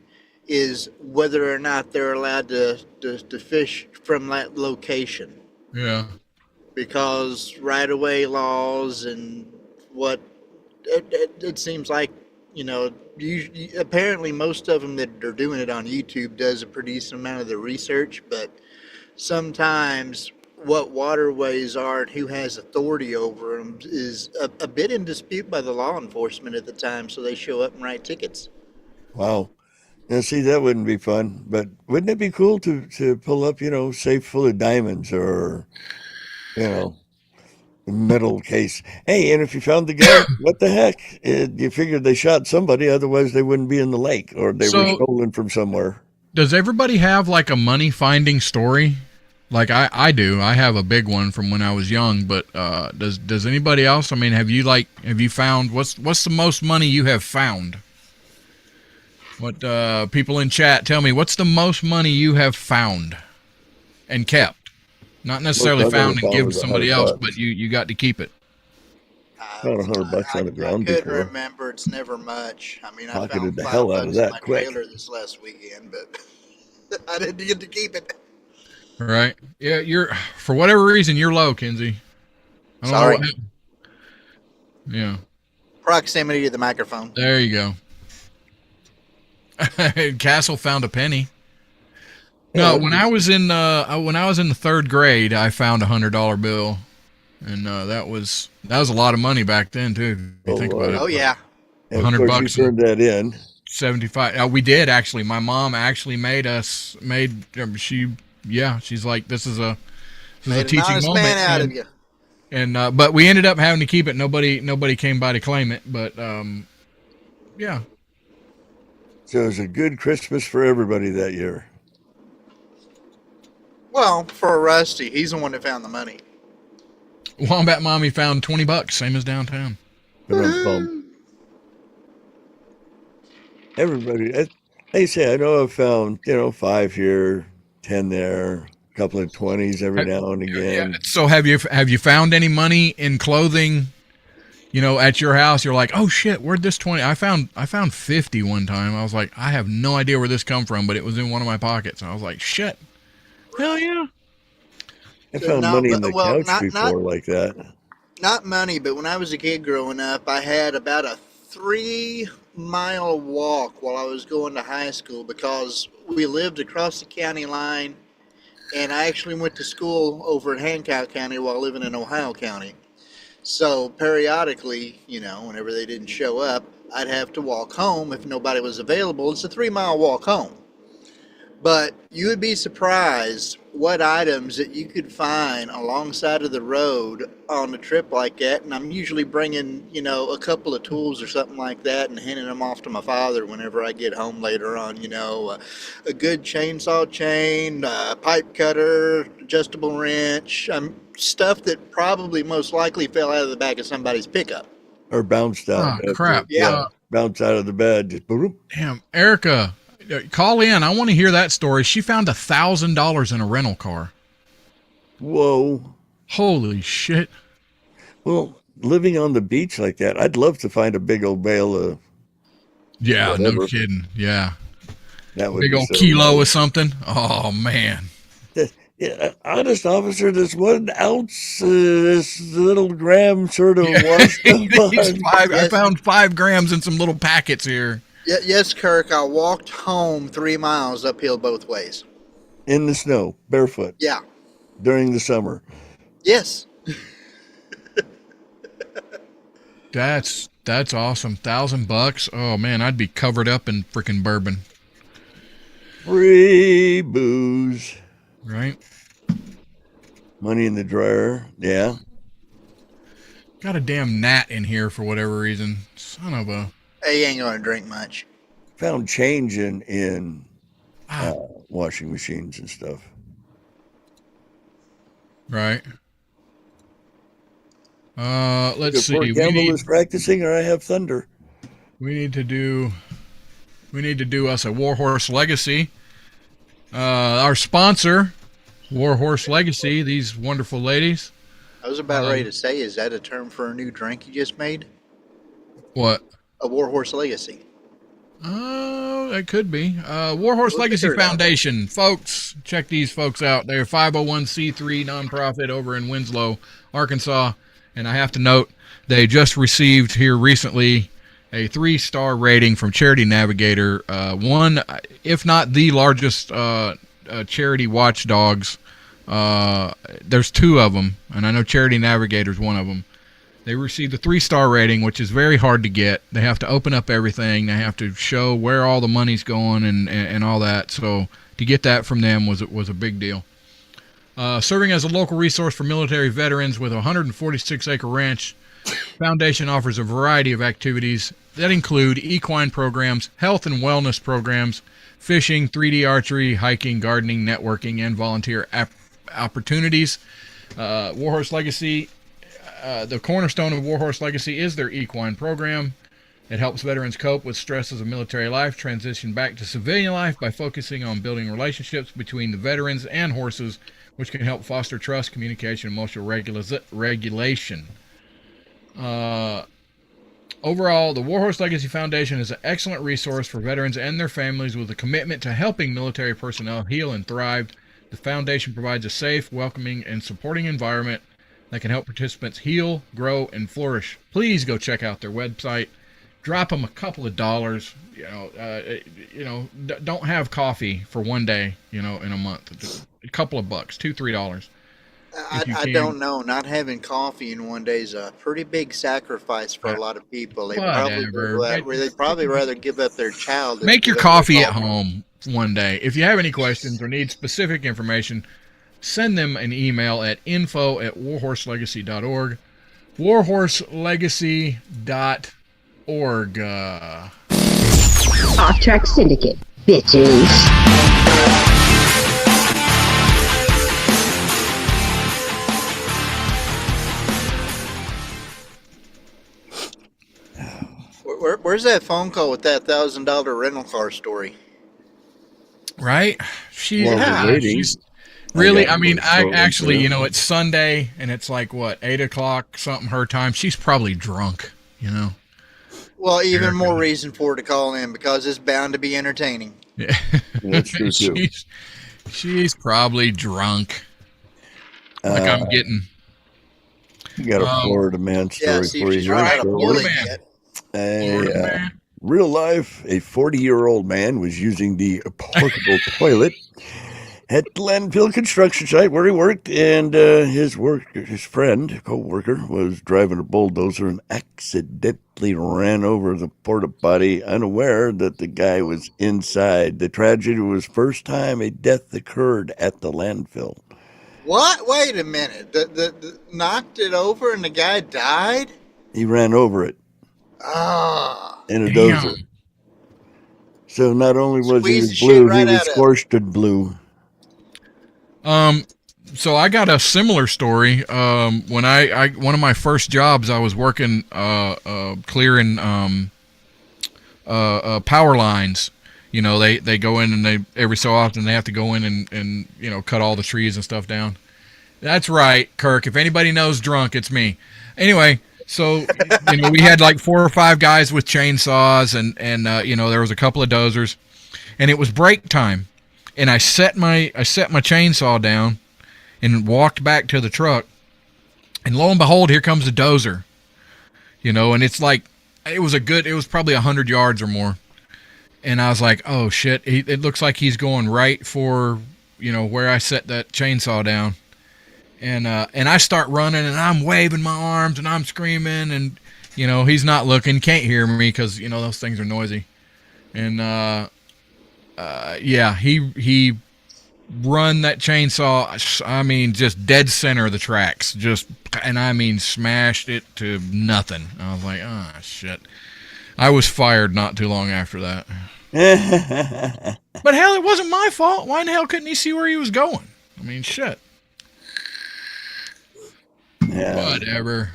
is whether or not they're allowed to fish from that location. Yeah. Because right-of-way laws and what it seems like, apparently most of them that are doing it on YouTube does a pretty decent amount of the research, but sometimes what waterways are and who has authority over them is a bit in dispute by the law enforcement at the time, so they show up and write tickets. Wow. Now, see, that wouldn't be fun, but wouldn't it be cool to pull up, safe full of diamonds or, metal case? Hey, and if you found the guy, what the heck? You figured they shot somebody, otherwise they wouldn't be in the lake, or they were stolen from somewhere. Does everybody have like a money finding story? Like I do. I have a big one from when I was young, but does anybody else? I mean, have you found what's the most money you have found? What people in chat tell me, what's the most money you have found and kept? Not necessarily found and give to somebody else, but you got to keep it. Found $100 on the ground I couldn't before. remember. It's never much. I mean, I Pocketed found the $5 hell out of that in my quick. trailer this last weekend, but I didn't get to keep it. Right? Yeah, you're for whatever reason you're low, Kinsey. I don't Sorry. know what happened. Yeah. Proximity to the microphone. There you go. Castle found a penny. No, when I was in the third grade, I found $100 bill, and that was a lot of money back then too. If you think about it. Oh yeah. And of $100 course, you turned that in. 75. We did actually. My mom actually she's like, this is a Made teaching an honest moment. man out of you. And but we ended up having to keep it. Nobody came by to claim it, but yeah. So it was a good Christmas for everybody that year. Well, for Rusty, he's the one that found the money. Wombat Mommy found $20, same as downtown. Everybody, like you say, I know I've found, 5 here, 10 there, a couple of 20s every now and again. Yeah. So have you found any money in clothing? At your house, you're like, oh shit, where'd this 20? I found 50 one time. I was like, I have no idea where this come from, but it was in one of my pockets. And I was like, shit. Hell yeah. I found money in the couch before like that. Not money, but when I was a kid growing up, I had about a 3 mile walk while I was going to high school because we lived across the county line, and I actually went to school over in Hancock County while living in Ohio County. So periodically, whenever they didn't show up, I'd have to walk home if nobody was available. It's a 3 mile walk home. But you would be surprised what items that you could find alongside of the road on a trip like that. And I'm usually bringing, a couple of tools or something like that and handing them off to my father whenever I get home later on. A good chainsaw chain, a pipe cutter, adjustable wrench, stuff that probably most likely fell out of the back of somebody's pickup. Or bounced out. Oh, crap. Yeah. Bounced out of the bed. Just boom. Damn, Erica, call in. I want to hear that story. She found $1,000 in a rental car. Whoa. Holy shit. Well, living on the beach like that, I'd love to find a big old bale of Yeah, whatever. no kidding. Yeah. That would Big be old so kilo or nice. something. Oh, man. Yeah, honest officer, this 1 ounce, this little gram sort of was. I found 5 grams in some little packets here. Yes, Kirk, I walked home 3 miles uphill both ways. In the snow, barefoot, Yeah. during the summer. Yes. That's awesome. $1,000. Oh man, I'd be covered up in freaking bourbon. Free booze. Right? Money in the dryer. Yeah. Got a damn gnat in here for whatever reason. Son of a. He ain't going to drink much. Found change in washing machines and stuff. Right. Let's see. Before Campbell is practicing, or I have thunder. We need to do us a Warhorse Legacy. Our sponsor, Warhorse Legacy, these wonderful ladies. I was about ready to say, is that a term for a new drink you just made? What? A Warhorse Legacy. Oh, it could be. Warhorse Legacy Foundation. Folks, check these folks out. They're a 501c3 nonprofit over in Winslow, Arkansas. And I have to note, they just received here recently a 3-star rating from Charity Navigator. One, if not the largest charity watchdogs. There's 2 of them, and I know Charity Navigator is one of them. They received a 3-star rating, which is very hard to get. They have to open up everything. They have to show where all the money's going and all that. So to get that from them was a big deal. Serving as a local resource for military veterans with a 146-acre ranch, Foundation offers a variety of activities that include equine programs, health and wellness programs, fishing, 3D archery, hiking, gardening, networking, and volunteer opportunities. Warhorse Legacy, the cornerstone of Warhorse Legacy is their equine program. It helps veterans cope with stresses of military life, transition back to civilian life by focusing on building relationships between the veterans and horses, which can help foster trust, communication, and emotional regulation. Overall, the Warhorse Legacy Foundation is an excellent resource for veterans and their families with a commitment to helping military personnel heal and thrive. The foundation provides a safe, welcoming, and supporting environment that can help participants heal, grow, and flourish. Please go check out their website. Drop them a couple of dollars. Don't have coffee for one day, in a month. Just a couple of bucks, $2-3. I don't know. Not having coffee in one day is a pretty big sacrifice for a lot of people. They'd probably rather give up their child. Than Make your give up coffee their at home one day. If you have any questions or need specific information, send them an email at info@warhorselegacy.org. warhorselegacy.org. OffTrack Syndicate, bitches. Where's that phone call with that $1,000 rental car story? Right? She's really, it's Sunday and it's like, 8 o'clock something her time. She's probably drunk, Well, even more reason for her to call in because it's bound to be entertaining. Yeah. That's true, too. She's probably drunk. Like I'm getting. You got a Florida man story see for if you she's here. right out of Florida bullying man. yet. A real life, a 40-year-old man was using the portable toilet at the landfill construction site where he worked, and his co-worker, was driving a bulldozer and accidentally ran over the porta potty, unaware that the guy was inside. The tragedy was first time a death occurred at the landfill. What? Wait a minute. The knocked it over and the guy died? He ran over it in a Damn. dozer. So not only was Squeezed he the blue, shit right he was out of it. scorched and blue. So I got a similar story. When I one of my first jobs, I was working clearing power lines. You know, they go in and they every so often they have to go in and you know, cut all the trees and stuff down. That's right, Kirk. If anybody knows drunk, it's me. Anyway, so you know, we had like 4 or 5 guys with chainsaws and you know, there was a couple of dozers, and it was break time. And I set my chainsaw down and walked back to the truck, and lo and behold, here comes the dozer. You know, and it's like it was probably 100 yards or more. And I was like, oh shit, it looks like he's going right for, you know, where I set that chainsaw down. And I start running and I'm waving my arms and I'm screaming, and you know, he's not looking, can't hear me because, you know, those things are noisy. And yeah, he run that chainsaw, I mean, just dead center of the tracks, and I mean smashed it to nothing. I was like, oh shit. I was fired not too long after that. But hell, it wasn't my fault. Why in the hell couldn't he see where he was going? I mean, shit. Yeah. Whatever.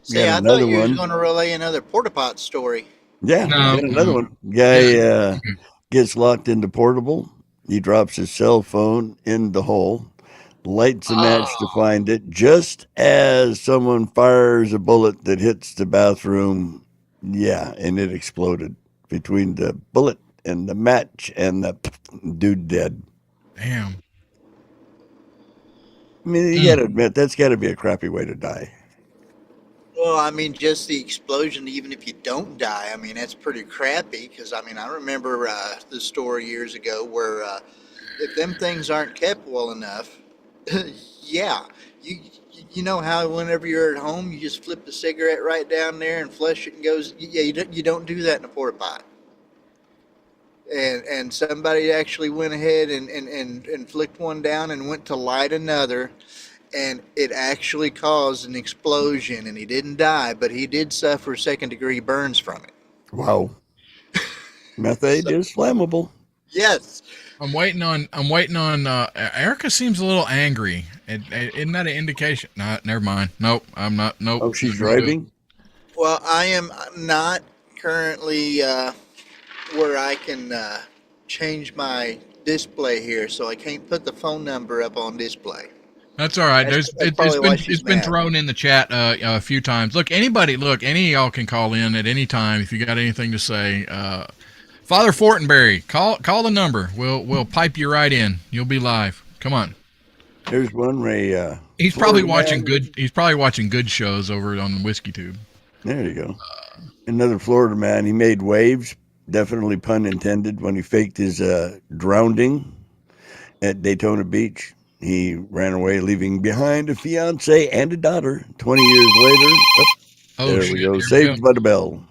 See, I thought you were going to relay another porta pot story. Yeah, No. another one. Guy gets locked into portable. He drops his cell phone in the hole, lights a match to find it, just as someone fires a bullet that hits the bathroom. Yeah, and it exploded between the bullet and the match, and the dude dead. Damn. I mean, you got to admit, that's got to be a crappy way to die. Well, I mean, just the explosion, even if you don't die, I mean, that's pretty crappy. Because, I mean, I remember the story years ago where if them things aren't kept well enough, yeah, you know how whenever you're at home, you just flip the cigarette right down there and flush it and goes, yeah, you don't do that in a porta pot. And somebody actually went ahead and flicked one down and went to light another, and it actually caused an explosion, and he didn't die, but he did suffer second-degree burns from it. Wow. Methane is flammable. Yes. I'm waiting on Erica seems a little angry. Isn't that an indication? No, never mind. Nope, I'm not. Nope. Oh, she's driving? Well, I am not currently where I can change my display here, so I can't put the phone number up on display. That's all right. It's been mad. thrown in the chat a few times. Any of y'all can call in at any time if you got anything to say. Father Fortenberry, call the number. We'll pipe you right in. You'll be live. Come on. There's one Ray. He's probably watching good. He's probably watching good shows over on the Whiskey Tube. There you go. Another Florida man. He made waves. Definitely pun intended. When he faked his drowning at Daytona Beach, he ran away, leaving behind a fiance and a daughter. 20 years later, there we go. Saved by the bell.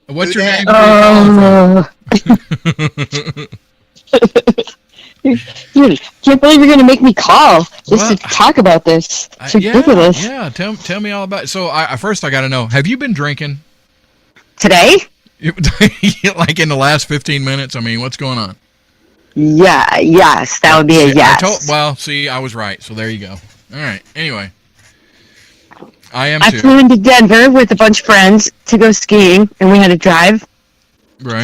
What's your name? Can't believe you're going to make me call just to talk about this. It's ridiculous. Yeah. Tell me all about it. So first I got to know, have you been drinking? Today? Like in the last 15 minutes? I mean, what's going on? Yeah, yes. That would be a yes. See, I was right. So there you go. All right. Anyway. I flew into Denver with a bunch of friends to go skiing, and we had to drive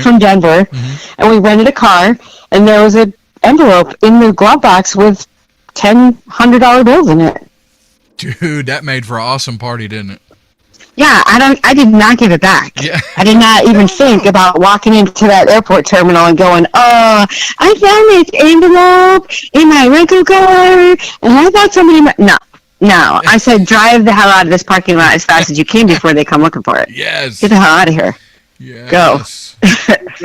from Denver, and we rented a car, and there was an envelope in the glove box with $100 bills in it. Dude, that made for an awesome party, didn't it? Yeah, I did not give it back. Yeah. I did not even think about walking into that airport terminal and going, I found this envelope in my rental car, and I thought somebody might... No. No, I said drive the hell out of this parking lot as fast as you can before they come looking for it. Yes. Get the hell out of here. Yes. Go.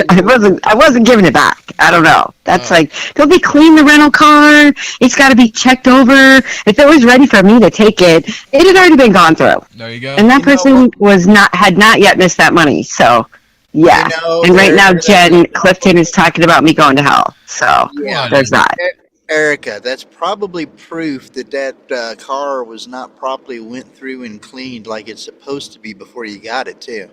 I wasn't giving it back. I don't know. That's like, they'll be clean the rental car. It's got to be checked over. If it was ready for me to take it, it had already been gone through. There you go. And that person had not yet missed that money. So, yeah. And right now, Jen Clifton is talking about me going to hell. So, there's that. Erica, that's probably proof that car was not properly went through and cleaned like it's supposed to be before you got it, too.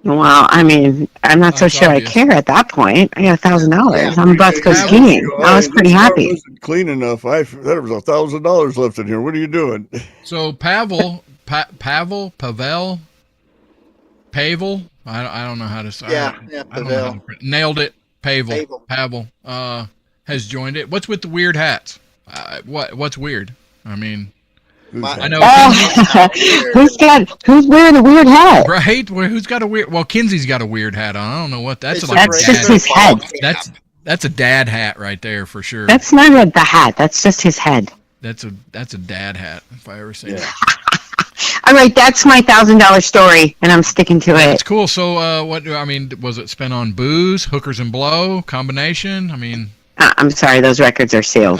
Well, I mean, I'm not so sure obvious. I care at that point. I got $1,000. I'm about to go skiing. I was pretty happy. Wasn't clean enough. There was $1,000 left in here. What are you doing? So Pavel, I don't know how to say. Pavel. Nailed it. Pavel. Has joined it. What's with the weird hats? What's weird? I mean, I know. Who's wearing a weird hat? Right? Who's got a weird? Well, Kinsey's got a weird hat on. I don't know what that's. That's just his head. That's a dad hat right there for sure. That's not the hat. That's just his head. That's a dad hat if I ever say that. All right, that's my $1,000 story, and I'm sticking to it. That's cool. So, was it spent on booze, hookers and blow, combination? I mean, I'm sorry, those records are sealed.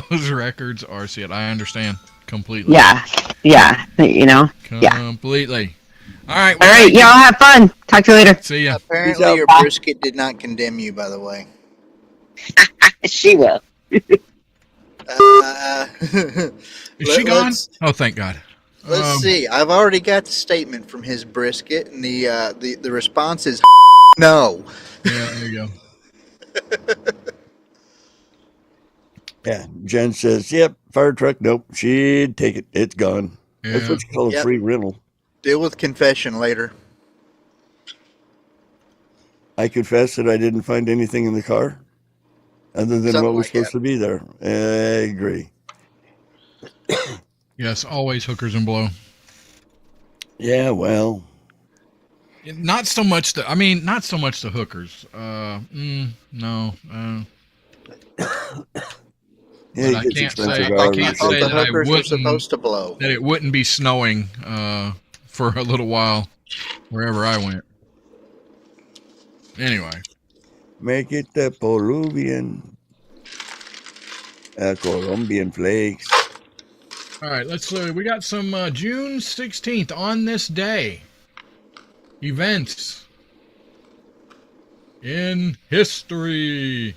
Those records are sealed. I understand completely. Yeah, completely. All right. All right, y'all have fun. Talk to you later. See ya. Apparently, your brisket did not condemn you, by the way. She will. Is she gone? Oh, thank God. Let's see. I've already got the statement from his brisket, and the response is no. Yeah, there you go. Yeah, Jen says, "Yep, fire truck. Nope, she'd take it. It's gone." Yeah. That's what you call a free rental. Deal with confession later. I confess that I didn't find anything in the car other than what was supposed to be there. I agree. Yes, always hookers and blow. Yeah, well, not so much the hookers. No. yeah, I can't say that I wouldn't supposed to blow. That it wouldn't be snowing for a little while wherever I went. Anyway, make it the Peruvian, Colombian flakes. All right, let's. We got some June 16th on this day. Events in history.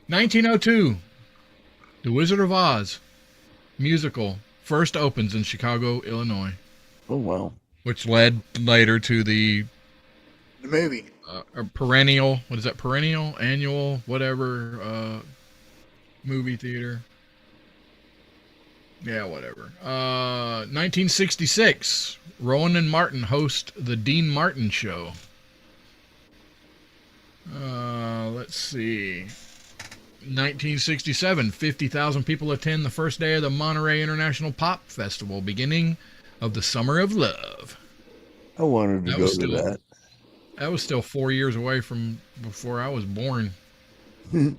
1902. The Wizard of Oz musical first opens in Chicago, Illinois. Oh, wow. Which led later to the movie. Perennial, what is that? Perennial, annual, whatever, movie theater. Yeah, whatever. 1966, Rowan and Martin host the Dean Martin Show. Let's see. 1967, 50,000 people attend the first day of the Monterey International Pop Festival, beginning of the Summer of Love. I wanted to go to that. That was still 4 years away from before I was born. I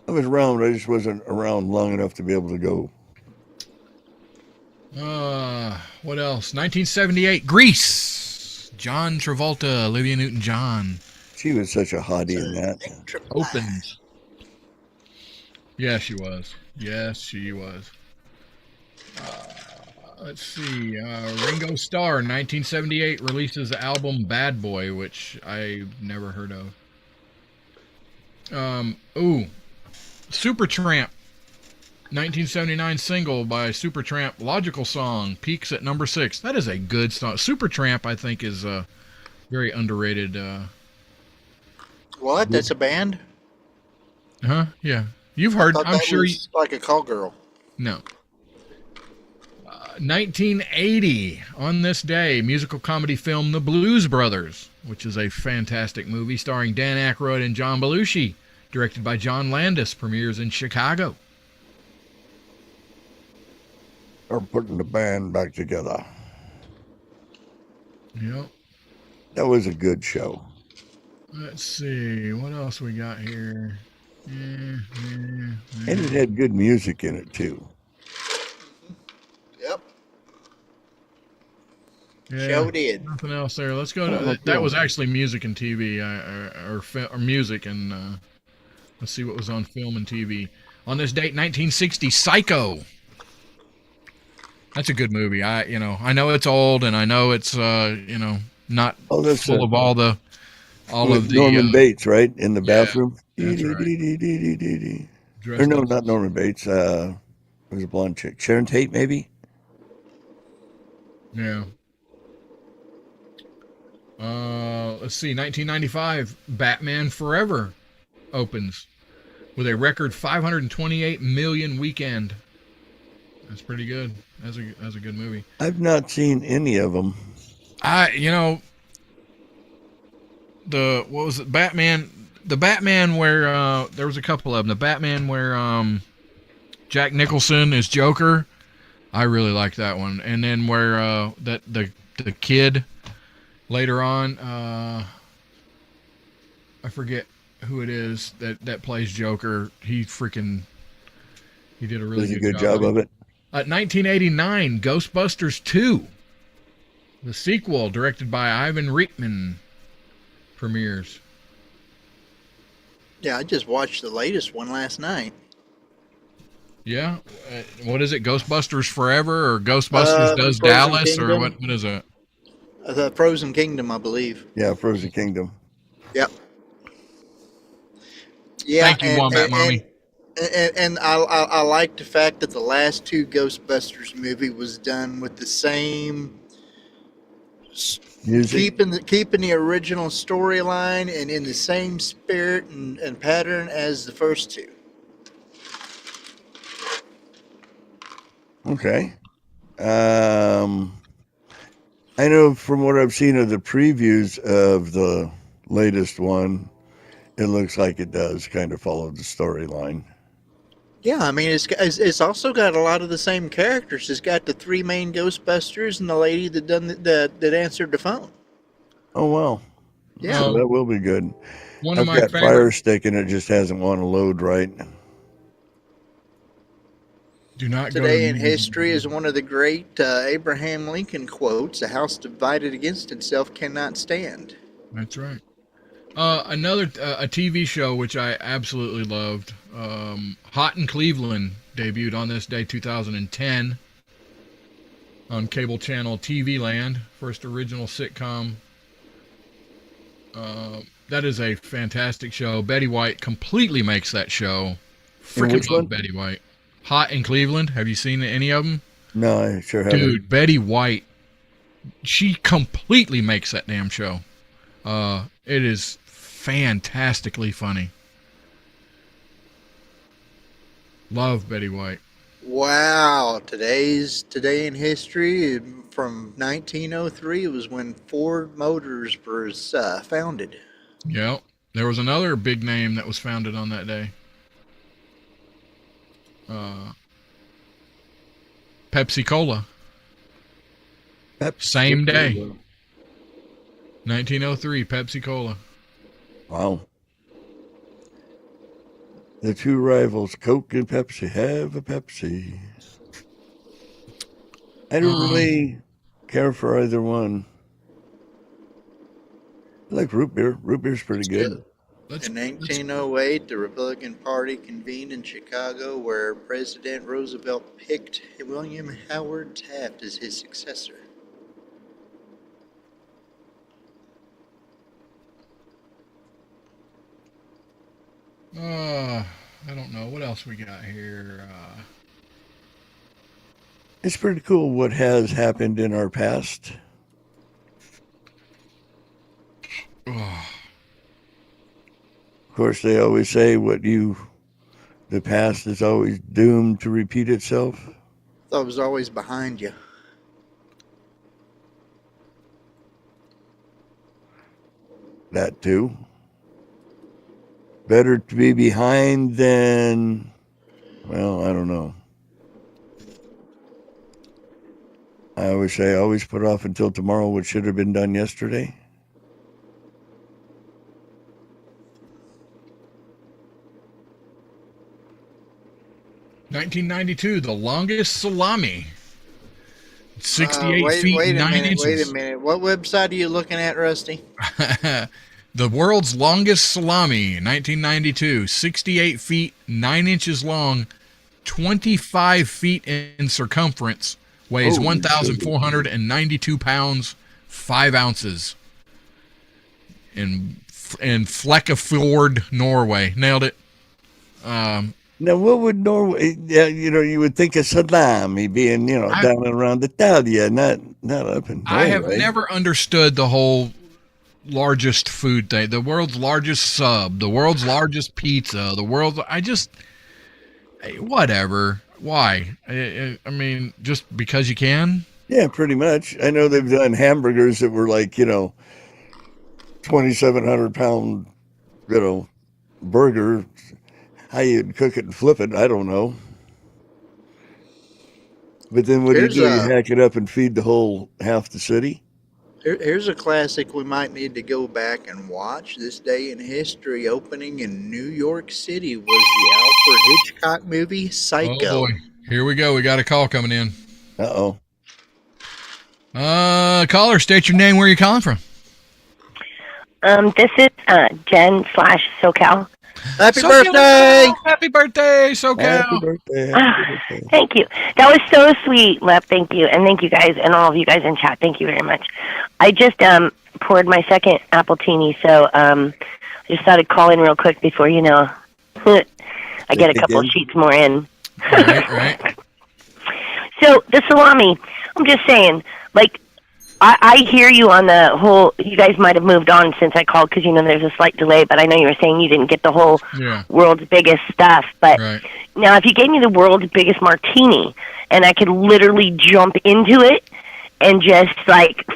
was around, I just wasn't around long enough to be able to go. What else? 1978, Grease. John Travolta, Olivia Newton-John. She was such a hottie in that. Opens. Yeah, she was. Yes, she was. Let's see. Ringo Starr, 1978, releases the album Bad Boy, which I never heard of. Supertramp, 1979 single by Supertramp, Logical Song, peaks at number 6. That is a good song. Supertramp, I think, is a very underrated. What? That's a band? Huh? Yeah. You've heard. I'm sure. Like a call girl. No. 1980, on this day, musical comedy film The Blues Brothers, which is a fantastic movie starring Dan Aykroyd and John Belushi, directed by John Landis, premieres in Chicago. They're putting the band back together. Yep. That was a good show. Let's see, what else we got here? And it had good music in it, too. Yeah, Show did. nothing else there. Let's go to that. Was actually music and TV, or music, and let's see what was on film and TV on this date, 1960. Psycho. That's a good movie. I know it's old, and I know it's not full of all of the Norman Bates, right, in the bathroom. That's right. Or no, not Norman Bates. It was a blonde chick, Sharon Tate, maybe. Yeah. Let's see. 1995, Batman Forever opens with a record 528 million weekend. That's pretty good. That's a good movie. I've not seen any of them. What was it? Batman. The Batman where there was a couple of them. The Batman where Jack Nicholson is Joker. I really liked that one. And then where the kid later on, I forget who it is that plays Joker. He did a really good job of it. 1989, Ghostbusters 2, the sequel directed by Ivan Reitman, premieres. Yeah, I just watched the latest one last night. Yeah, what is it? Ghostbusters Forever or Ghostbusters Does Dallas Kingdom. Or what is it? The Frozen Kingdom, I believe. Yeah, Frozen Kingdom. Yep. Yeah, thank you, Wombat Mommy. And I like the fact that the last two Ghostbusters movie was done with the same music, keeping the original storyline and in the same spirit and pattern as the first two. Okay. I know from what I've seen of the previews of the latest one, it looks like it does kind of follow the storyline. Yeah, I mean, it's also got a lot of the same characters. It's got the three main Ghostbusters and the lady that answered the phone. Oh, wow. Yeah. So that will be good. I've got Fire Stick and it just hasn't want to load right. Do not Today in history is one of the great Abraham Lincoln quotes: "A house divided against itself cannot stand." That's right. Another a TV show which I absolutely loved, Hot in Cleveland, debuted on this day, 2010, on cable channel TV Land. First original sitcom. That is a fantastic show. Betty White completely makes that show. Freaking love Betty White. Hot in Cleveland. Have you seen any of them? No, I sure haven't. Dude, Betty White, she completely makes that damn show. It is fantastically funny. Love Betty White. Wow, today in history from 1903 was when Ford Motors was founded. Yep. There was another big name that was founded on that day. Pepsi Cola. Same day. 1903, Pepsi Cola. Wow. The two rivals, Coke and Pepsi, have a Pepsi. I don't really care for either one. I like root beer. Root beer's pretty good. In 1908, the Republican Party convened in Chicago, where President Roosevelt picked William Howard Taft as his successor. I don't know. What else we got here? It's pretty cool what has happened in our past. Of course, they always say the past is always doomed to repeat itself. That was always behind you. That too. Better to be behind than, well, I don't know. I always say, always put off until tomorrow what should have been done yesterday. $1992, the longest salami. 68 feet wait and a 9 minute. Wait a inches. minute. What website are you looking at, Rusty? The world's longest salami, 1992. 68 feet, 9 inches long, 25 feet in circumference, weighs 1,492 pounds, 5 ounces. In Flekkefjord, Norway. Nailed it. Now, what would Norway? Yeah, you would think of salami being, down and around Italia, not up in Norway. I have never understood the whole largest food thing. The world's largest sub, the world's largest pizza, whatever. Why? I mean, just because you can? Yeah, pretty much. I know they've done hamburgers that were like, 2,700 pound, burger. How you'd cook it and flip it, I don't know. But then what do you do? You hack it up and feed the whole half the city? Here's a classic we might need to go back and watch. This Day in History opening in New York City was the Alfred Hitchcock movie Psycho. Oh boy. Here we go. We got a call coming in. Uh-oh. Caller, state your name. Where are you calling from? This is Jen/SoCal. Happy birthday! Happy birthday, SoCal! Happy birthday. Thank you. That was so sweet, Lep. Thank you. And thank you guys and all of you guys in chat. Thank you very much. I just poured my second apple teeny, so just thought I'd call in real quick before, I get a couple of sheets more in. Right. So the salami, I'm just saying, I hear you on the whole, you guys might have moved on since I called because, there's a slight delay, but I know you were saying you didn't get the whole world's biggest stuff. But now if you gave me the world's biggest martini and I could literally jump into it and just,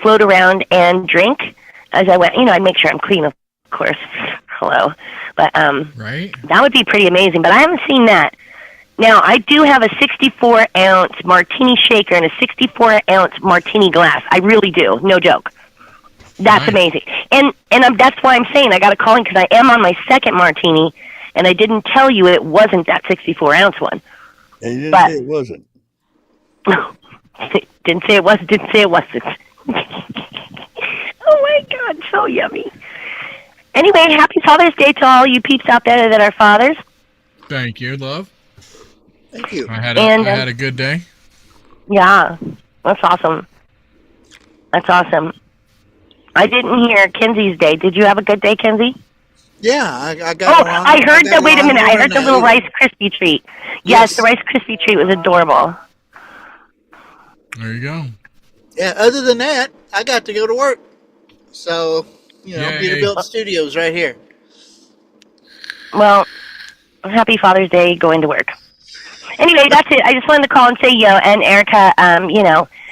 float around and drink as I went, I'd make sure I'm clean, of course. Hello. But that would be pretty amazing. But I haven't seen that. Now, I do have a 64-ounce martini shaker and a 64-ounce martini glass. I really do. No joke. That's amazing. And that's why I'm saying I got to call in because I am on my second martini, and I didn't tell you it wasn't that 64-ounce one. And you didn't say it wasn't. Didn't say it was. Didn't say it wasn't. Oh, my God. So yummy. Anyway, happy Father's Day to all you peeps out there that are fathers. Thank you, love. Thank you. I had a good day. Yeah, that's awesome. That's awesome. I didn't hear Kenzie's day. Did you have a good day, Kenzie? Yeah, I got. I heard that. Wait a minute. I heard the little Rice Krispie treat. Yes, the Rice Krispie treat was adorable. There you go. Yeah. Other than that, I got to go to work. So Peterbilt Studios right here. Well, happy Father's Day. Going to work. Anyway, that's it. I just wanted to call and say, and Erica,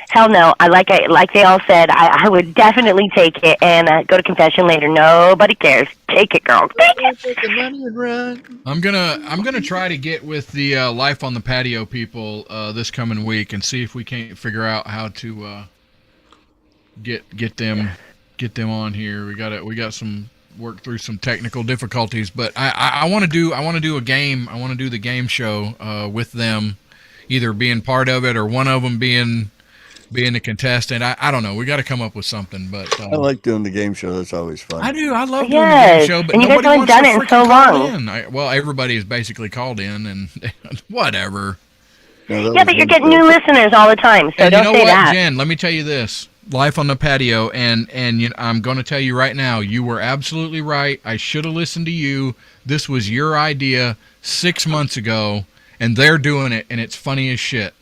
hell no. Like they all said, I would definitely take it and go to confession later. Nobody cares. Take it, girl. Take it. Take the money and run. I'm gonna try to get with the Life on the Patio people this coming week and see if we can't figure out how to get them on here. We got some work through some technical difficulties, but I want to do a game. I want to do the game show with them, either being part of it or one of them being a contestant. I don't know. We got to come up with something. But I like doing the game show. That's always fun. I do. I love doing the game show, but and you nobody guys wants haven't to done it in freaking so call long. in. Well, everybody is basically called in, and whatever. Yeah, but you're getting new listeners all the time, so and don't you know say what, that. Jen? Let me tell you this. Life on the Patio, and I'm going to tell you right now, you were absolutely right. I should have listened to you. This was your idea 6 months ago, and they're doing it, and it's funny as shit.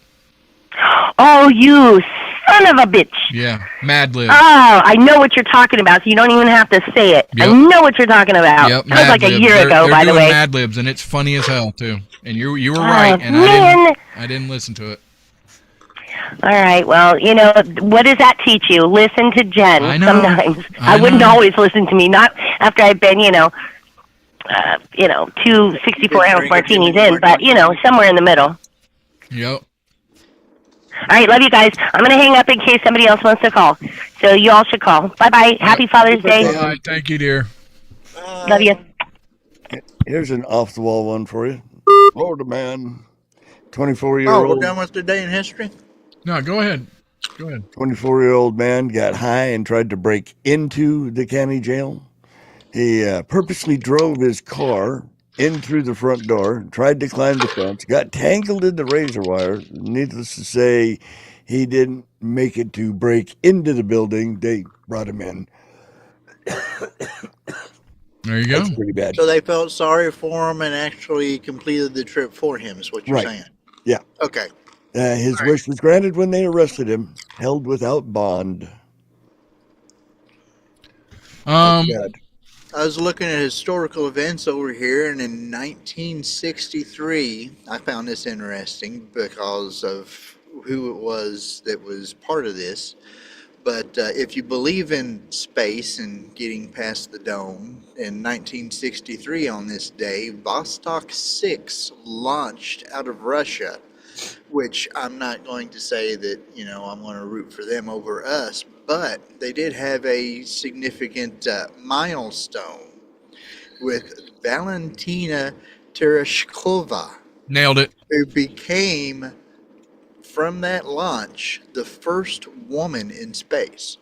Oh, you son of a bitch. Yeah, Mad Lib. Oh, I know what you're talking about, so you don't even have to say it. Yep. I know what you're talking about. Yep, that was like a year ago, by the way. They're doing Mad Libs, and it's funny as hell, too. And you were right, and I didn't listen to it. All right, well, what does that teach you? Listen to Jen. I know. Sometimes. I wouldn't always listen to me, not after I've been, 2 64-ounce martinis in, but, somewhere in the middle. Yep. All right, love you guys. I'm going to hang up in case somebody else wants to call. So you all should call. Bye-bye. Happy Father's Day. Bye. Thank you, dear. Love you. Here's an off-the-wall one for you. Florida man, 24-year-old. Oh, we're done with the day in history? No, go ahead. Go ahead. 24-year-old man got high and tried to break into the county jail. He purposely drove his car in through the front door, tried to climb the fence, got tangled in the razor wire. Needless to say, he didn't make it to break into the building. They brought him in. There you go. That's pretty bad. So they felt sorry for him and actually completed the trip for him, is what you're saying? Yeah. Okay. His wish was granted when they arrested him, held without bond. I was looking at historical events over here, and in 1963, I found this interesting because of who it was that was part of this. But if you believe in space and getting past the dome, in 1963 on this day, Vostok 6 launched out of Russia, which I'm not going to say that, I'm going to root for them over us, but they did have a significant milestone with Valentina Tereshkova. Nailed it. Who became, from that launch, the first woman in space.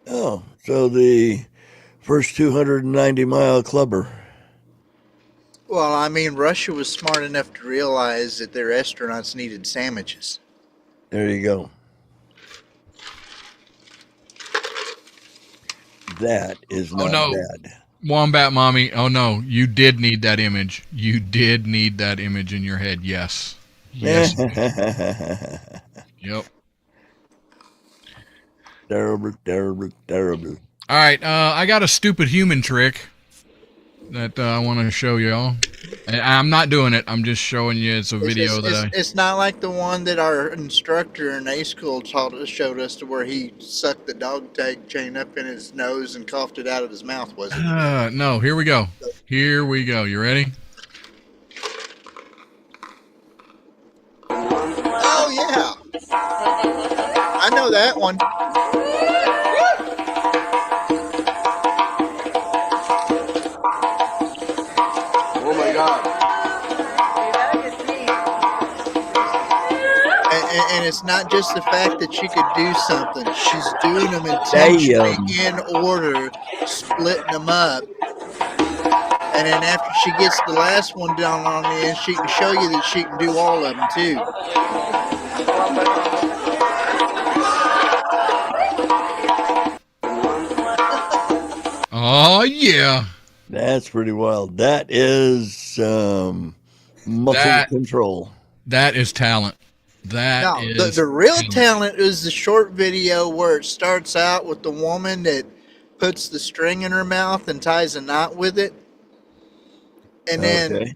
Oh, so the first 290-mile clubber. Well, I mean, Russia was smart enough to realize that their astronauts needed sandwiches. There you go. That is not bad. Wombat Mommy. Oh, no. You did need that image. You did need that image in your head. Yes. Yes. Yep. Terrible, terrible, terrible. All right. I got a stupid human trick that I want to show y'all. I'm not doing it. I'm just showing you. It's a video It's not like the one that our instructor in A school showed us, to where he sucked the dog tag chain up in his nose and coughed it out of his mouth, was it? No. Here we go. Here we go. You ready? Oh, yeah. I know that one. Oh my God. And it's not just the fact that she could do something. She's doing them intentionally in order, splitting them up. And then after she gets the last one down on the end, she can show you that she can do all of them too. Oh, yeah. That's pretty wild. That is muscle control. That is talent. The real talent is the short video where it starts out with the woman that puts the string in her mouth and ties a knot with it. And then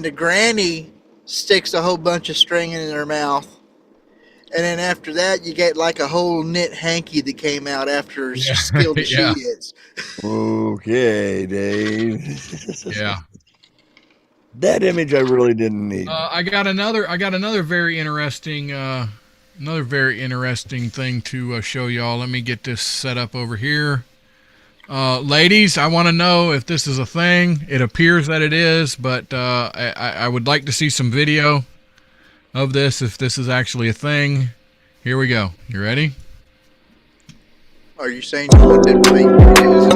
the granny sticks a whole bunch of string in her mouth. And then after that, you get like a whole knit hanky that came out after she skilled as she is. Okay, Dave. Yeah. That image I really didn't need. I got another very interesting thing to show y'all. Let me get this set up over here. Ladies, I want to know if this is a thing. It appears that it is, but I would like to see some video of this, if this is actually a thing. Here we go. You ready? Are you saying you want them to make videos?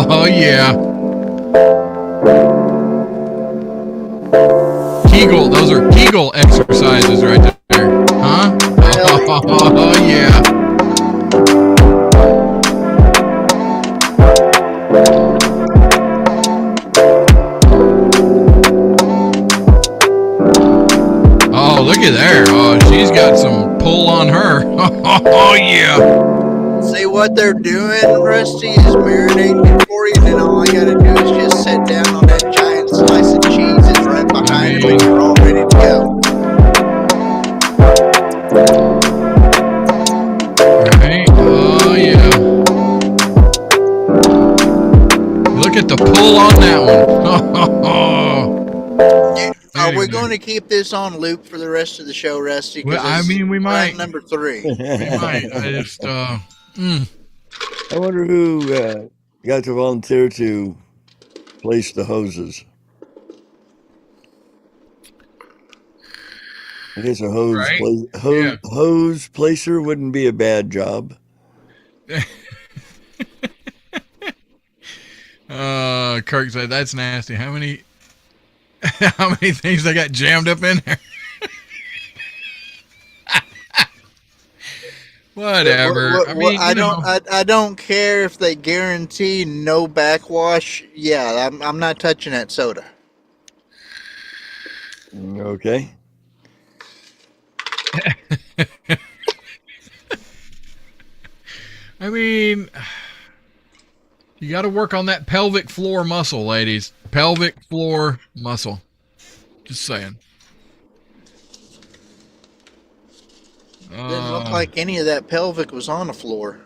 Oh, yeah. Kegel. Those are Kegel exercises right there. Huh? Oh, yeah. Oh, look at there. Oh, she's got some pull on her. Oh, yeah. See what they're doing, Rusty, is marinating it for you, and then all I gotta do is just sit down on that giant slice of cheese that's right behind them, and you're all ready to go. Right? Oh, yeah. Look at the pull on that one. not we're even going there. to keep this on loop for the rest of the show, Rusty. Well, Because we we're might. on number 3. We might. I just, I wonder who got to volunteer to place the hoses. I guess a right? Yeah. hose placer wouldn't be a bad job. Kirk said that's nasty. How many how many things they got jammed up in there? Whatever. I mean, I don't care if they guarantee no backwash. Yeah, I'm not touching that soda. Okay. I mean, you got to work on that pelvic floor muscle, ladies. Pelvic floor muscle. Just saying. Didn't look like any of that pelvic was on the floor.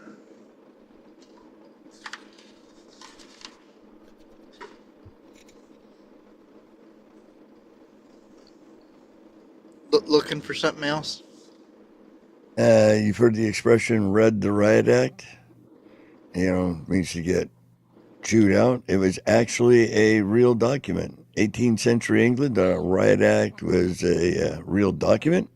Looking for something else? You've heard the expression "read the riot act." You know, means to get chewed out. It was actually a real document. 18th century England, the riot act was a real document,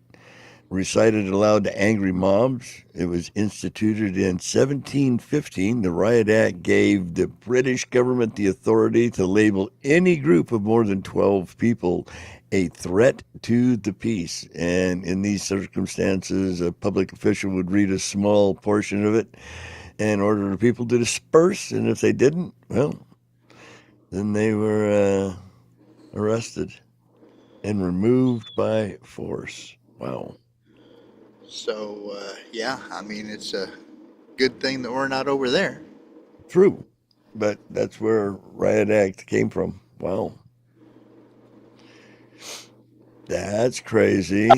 recited aloud to angry mobs. It was instituted in 1715. The riot act gave the British government the authority to label any group of more than 12 people a threat to the peace. And in these circumstances, a public official would read a small portion of it and order the people to disperse. And if they didn't, well, then they were arrested and removed by force. Wow. So, yeah, I mean, it's a good thing that we're not over there. True. But that's where riot act came from. Wow. That's crazy.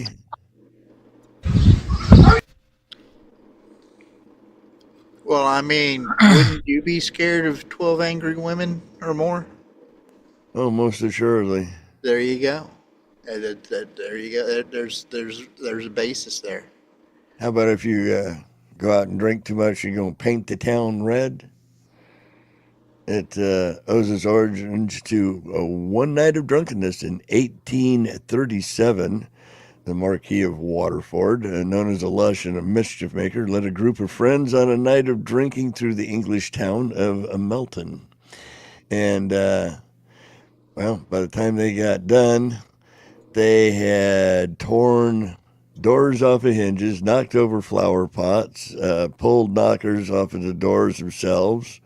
Well, I mean, wouldn't you be scared of 12 angry women or more? Oh, most assuredly. There you go. There you go. There's a basis there. How about if you go out and drink too much, you're going to paint the town red? It owes its origins to one night of drunkenness in 1837. The Marquis of Waterford, known as a lush and a mischief maker, led a group of friends on a night of drinking through the English town of Melton. And, well, by the time they got done, they had torn doors off of hinges, knocked over flower pots, pulled knockers off of the doors themselves,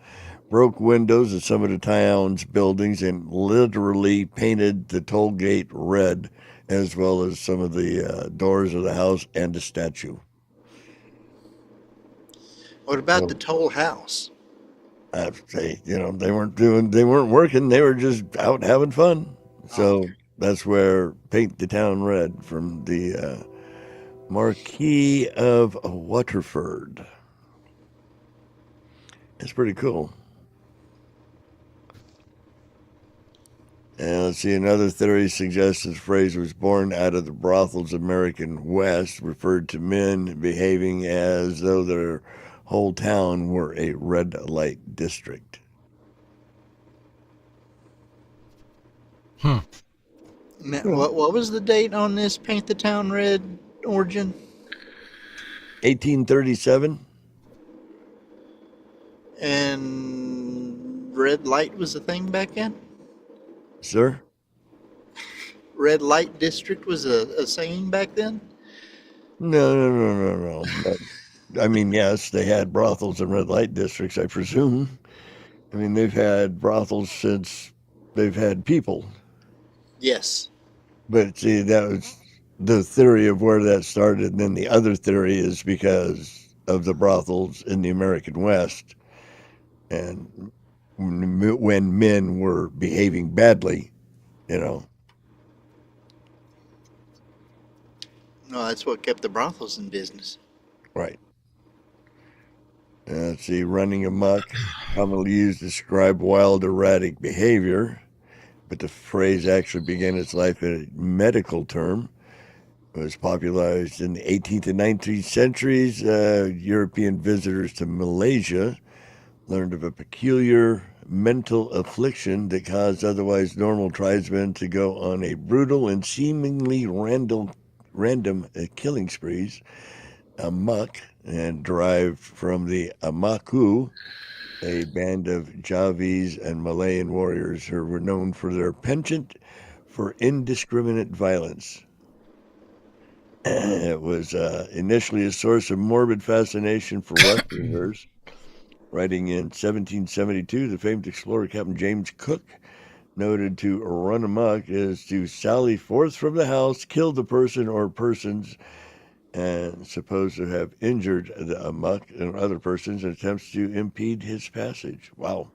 broke windows of some of the town's buildings, and literally painted the toll gate red, as well as some of the doors of the house and the statue. What about the toll house? I say, you know, they weren't working, they were just out having fun. So that's where paint the town red from the Marquis of Waterford. It's pretty cool. And let's see, another theory suggests this phrase was born out of the brothel's American West, referred to men behaving as though their whole town were a red light district. Huh. Now, what was the date on this Paint the Town Red origin? 1837. And red light was a thing back then? Sir? Red light district was a saying back then? No. But, I mean, yes, they had brothels in red light districts, I presume. I mean, they've had brothels since they've had people. Yes. But see, that was the theory of where that started. And then the other theory is because of the brothels in the American West. And when men were behaving badly, you know. No, that's what kept the brothels in business. Right. Let's see, running amok, commonly used to describe wild, erratic behavior. but the phrase actually began its life in a medical term. It was popularized in the 18th and 19th centuries. European visitors to Malaysia learned of a peculiar mental affliction that caused otherwise normal tribesmen to go on a brutal and seemingly random killing sprees, amok, and derived from the Amaku, a band of Javis and Malayan warriors who were known for their penchant for indiscriminate violence. It was initially a source of morbid fascination for Westerners. Writing in 1772, the famed explorer Captain James Cook noted to run amok is to sally forth from the house, kill the person or persons, and supposed to have injured the amok and other persons in attempts to impede his passage. Wow.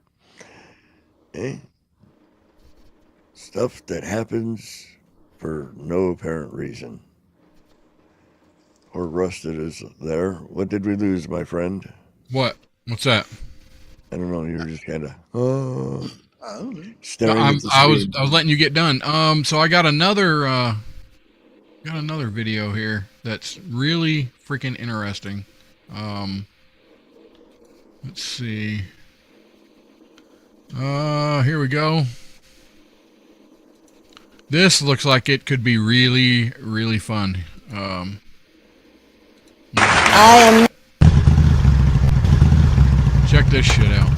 Stuff that happens for no apparent reason. Or Rusted is there. What did we lose, my friend? What? What's that? I don't know. You're just kind of staring at the screen. I was letting you get done. So I got another video here that's really freaking interesting. Let's see. Here we go. This looks like it could be really, really fun. Check this shit out.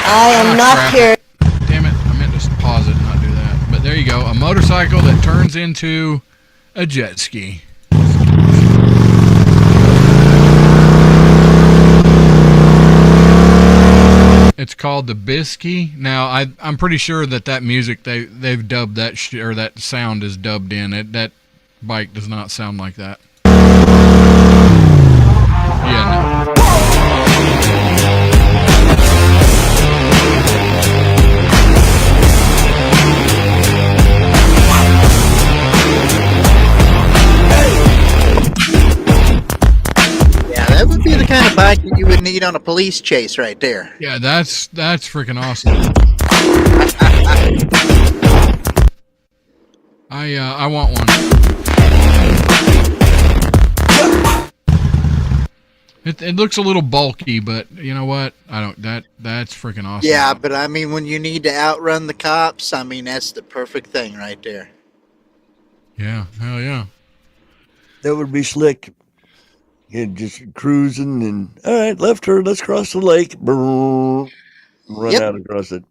I am not here. Damn it, I meant to pause it and not do that. But there you go, a motorcycle that turns into a jet ski. It's called the Bisky. Now, I'm pretty sure that music they've dubbed that or that sound is dubbed in. That bike does not sound like that. Yeah. No. That would be the kind of bike that you would need on a police chase right there. Yeah, that's freaking awesome. I want one. It looks a little bulky, but you know what? That's freaking awesome. Yeah, but I mean, when you need to outrun the cops, I mean, that's the perfect thing right there. Yeah, hell yeah. That would be slick. And just cruising and, all right, left turn, let's cross the lake. Run out across it.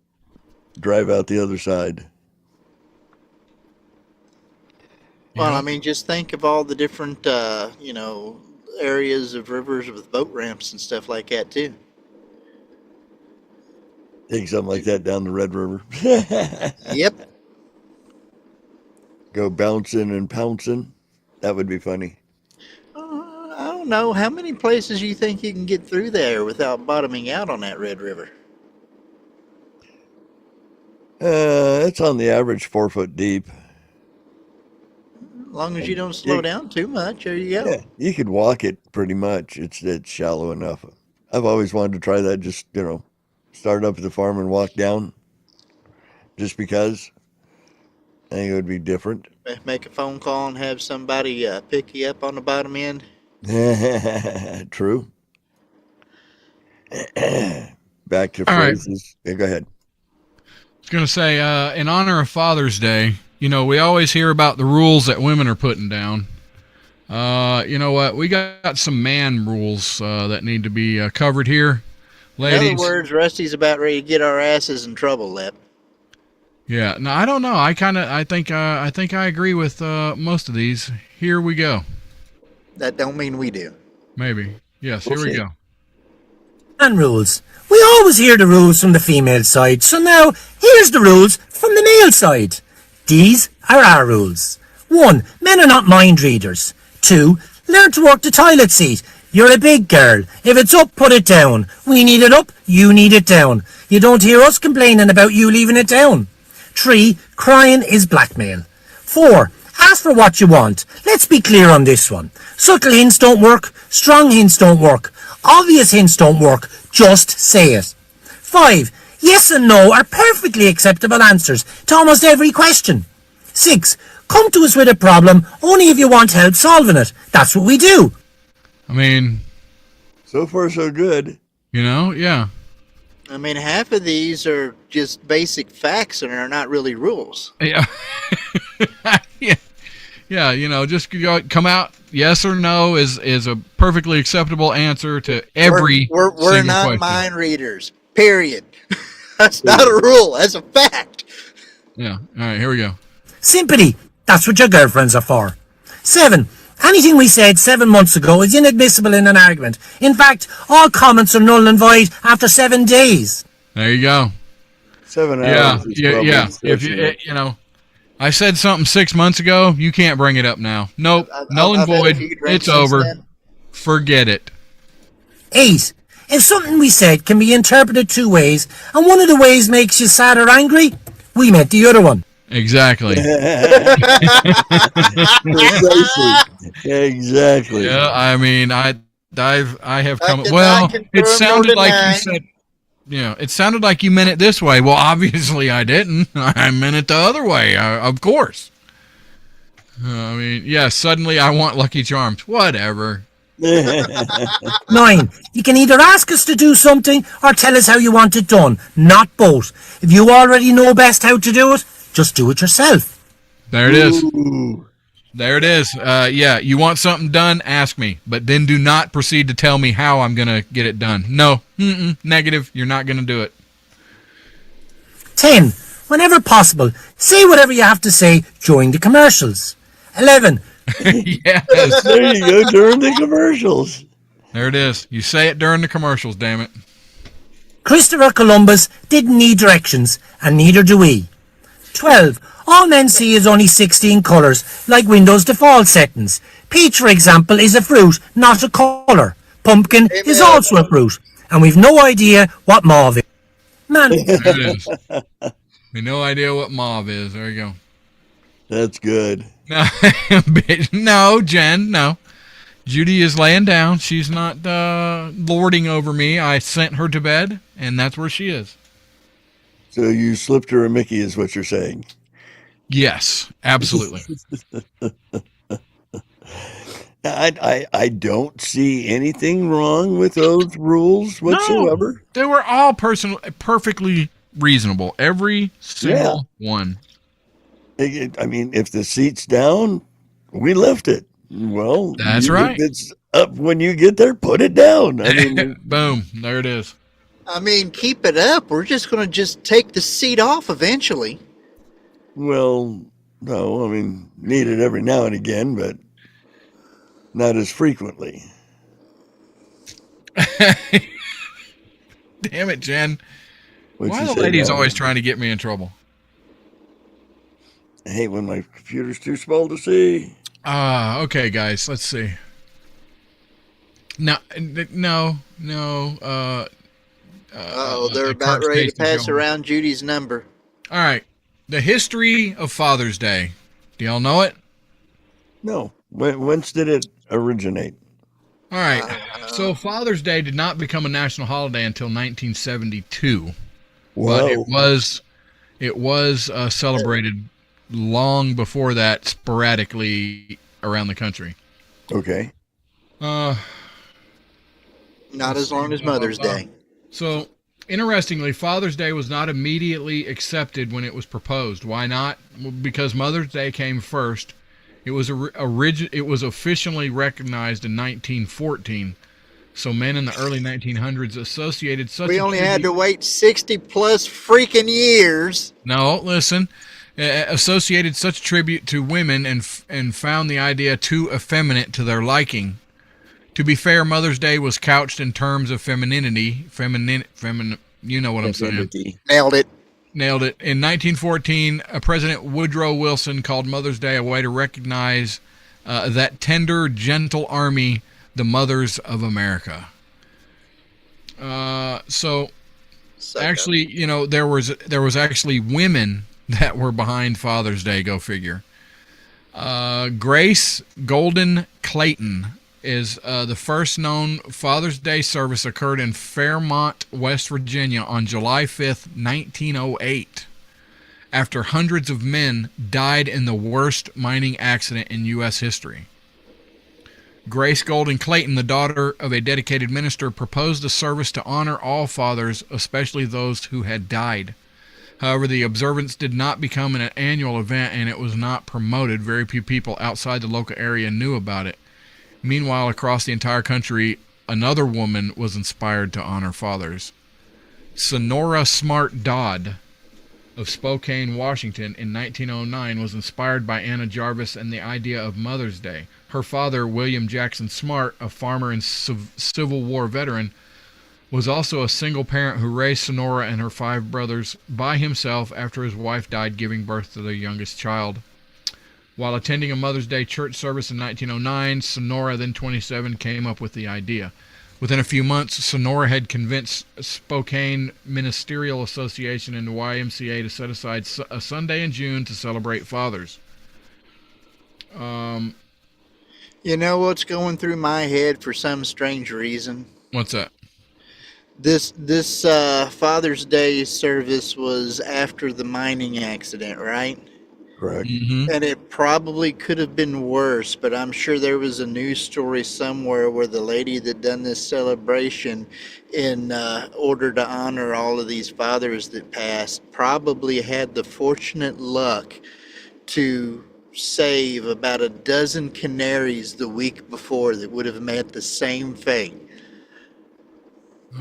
Drive out the other side. Well, I mean, just think of all the different, areas of rivers with boat ramps and stuff like that, too. Take something like that down the Red River. Yep. Go bouncing and pouncing. That would be funny. I don't know. How many places you think you can get through there without bottoming out on that Red River? It's on the average 4 foot deep. As long as you don't slow down too much, there you go. Yeah, you could walk it pretty much. It's shallow enough. I've always wanted to try that. Just, start up at the farm and walk down. Just because. I think it would be different. Make a phone call and have somebody pick you up on the bottom end. True. Back to all phrases. Right. Yeah, go ahead. I was going to say, in honor of Father's Day, we always hear about the rules that women are putting down. You know what? We got some man rules that need to be covered here. Ladies. In other words, Rusty's about ready to get our asses in trouble, Lep. Yeah. No, I don't know. I think I agree with most of these. Here we go. That don't mean we do. Maybe. Yes, here we go. Man rules. We always hear the rules from the female side, so now here's the rules from the male side. These are our rules. 1. Men are not mind readers. 2. Learn to work the toilet seat. You're a big girl. If it's up, put it down. We need it up, you need it down. You don't hear us complaining about you leaving it down. 3. Crying is blackmail. 4. Ask for what you want. Let's be clear on this one. Subtle hints don't work. Strong hints don't work. Obvious hints don't work. Just say it. 5. Yes and no are perfectly acceptable answers to almost every question. 6. Come to us with a problem only if you want help solving it. That's what we do. I mean, so far so good. Yeah. I mean, half of these are just basic facts and are not really rules. Yeah. Yeah, just come out yes or no is a perfectly acceptable answer to every We're single not question. mind readers, period. That's not a rule, that's a fact. Yeah. All right, here we go. Sympathy. That's what your girlfriends are for. 7. Anything we said 7 months ago is inadmissible in an argument. In fact, all comments are null and void after 7 days. There you go. 7 hours. Yeah. If I said something 6 months ago, you can't bring it up now. Nope. Null and void. It's over. Forget it. 8. If something we said can be interpreted 2 ways, and one of the ways makes you sad or angry, we meant the other one. Exactly. Exactly. Yeah, I mean, I have come. Well, it sounded like you said. It sounded like you meant it this way. Well, obviously I didn't. I meant it the other way. Of course. I mean, yeah. Suddenly I want Lucky Charms. Whatever. 9. You can either ask us to do something or tell us how you want it done. Not both. If you already know best how to do it, just do it yourself. There it is. Ooh. There it is. Yeah, you want something done, ask me. But then do not proceed to tell me how I'm going to get it done. No. Negative. You're not going to do it. 10. Whenever possible, say whatever you have to say during the commercials. 11. Yes. There you go, during the commercials. There it is. You say it during the commercials, damn it. Christopher Columbus didn't need directions, and neither do we. 12. All men see is only 16 colours, like Windows default settings. Peach, for example, is a fruit, not a colour. Pumpkin is also a fruit, and we've no idea what mauve is. Man. There it is. We no idea what mauve is. There you go. That's good. No, Jen, no. Judy is laying down. She's not lording over me. I sent her to bed, and that's where she is. So you slipped her a Mickey is what you're saying. Yes, absolutely. I don't see anything wrong with those rules whatsoever. No, they were all perfectly reasonable. Every single one. I mean, if the seat's down, we lift it. Well, that's right. If it's up when you get there, put it down. I mean, boom, there it is. I mean, keep it up. We're just going to take the seat off eventually. Well, no, I mean, need it every now and again, but not as frequently. Damn it, Jen. What'd Why you are the say, ladies Bob? always trying to get me in trouble? I hate when my computer's too small to see. Okay, guys, let's see. No. They're about ready to pass around Judy's number. All right. The history of Father's Day. Do y'all know it? No. Whence did it originate? All right. So Father's Day did not become a national holiday until 1972. Whoa. But it was celebrated long before that, sporadically around the country. Okay. Not as long as Mother's Day. So, interestingly, Father's Day was not immediately accepted when it was proposed. Why not? Well, because Mother's Day came first. It was officially recognized in 1914. So men in the early 1900s associated such. We only had to wait 60 plus freaking years. No, listen. Associated such tribute to women and found the idea too effeminate to their liking. To be fair, Mother's Day was couched in terms of femininity. You know what I'm saying. Nailed it. In 1914, President Woodrow Wilson called Mother's Day a way to recognize that tender, gentle army, the mothers of America. So actually, there was actually women that were behind Father's Day. Go figure. Grace Golden Clayton is the first known Father's Day service occurred in Fairmont, West Virginia on July 5th, 1908, after hundreds of men died in the worst mining accident in U.S. history. Grace Golden Clayton, the daughter of a dedicated minister, proposed a service to honor all fathers, especially those who had died. However, the observance did not become an annual event, and it was not promoted. Very few people outside the local area knew about it. Meanwhile, across the entire country, another woman was inspired to honor fathers. Sonora Smart Dodd of Spokane, Washington, in 1909 was inspired by Anna Jarvis and the idea of Mother's Day. Her father, William Jackson Smart, a farmer and Civil War veteran, was also a single parent who raised Sonora and her 5 brothers by himself after his wife died giving birth to their youngest child. While attending a Mother's Day church service in 1909, Sonora, then 27, came up with the idea. Within a few months, Sonora had convinced Spokane Ministerial Association and the YMCA to set aside a Sunday in June to celebrate fathers. You know what's going through my head for some strange reason? What's that? This Father's Day service was after the mining accident, right? Correct. Mm-hmm. And it probably could have been worse, but I'm sure there was a news story somewhere where the lady that done this celebration in order to honor all of these fathers that passed probably had the fortunate luck to save about a dozen canaries the week before that would have met the same fate.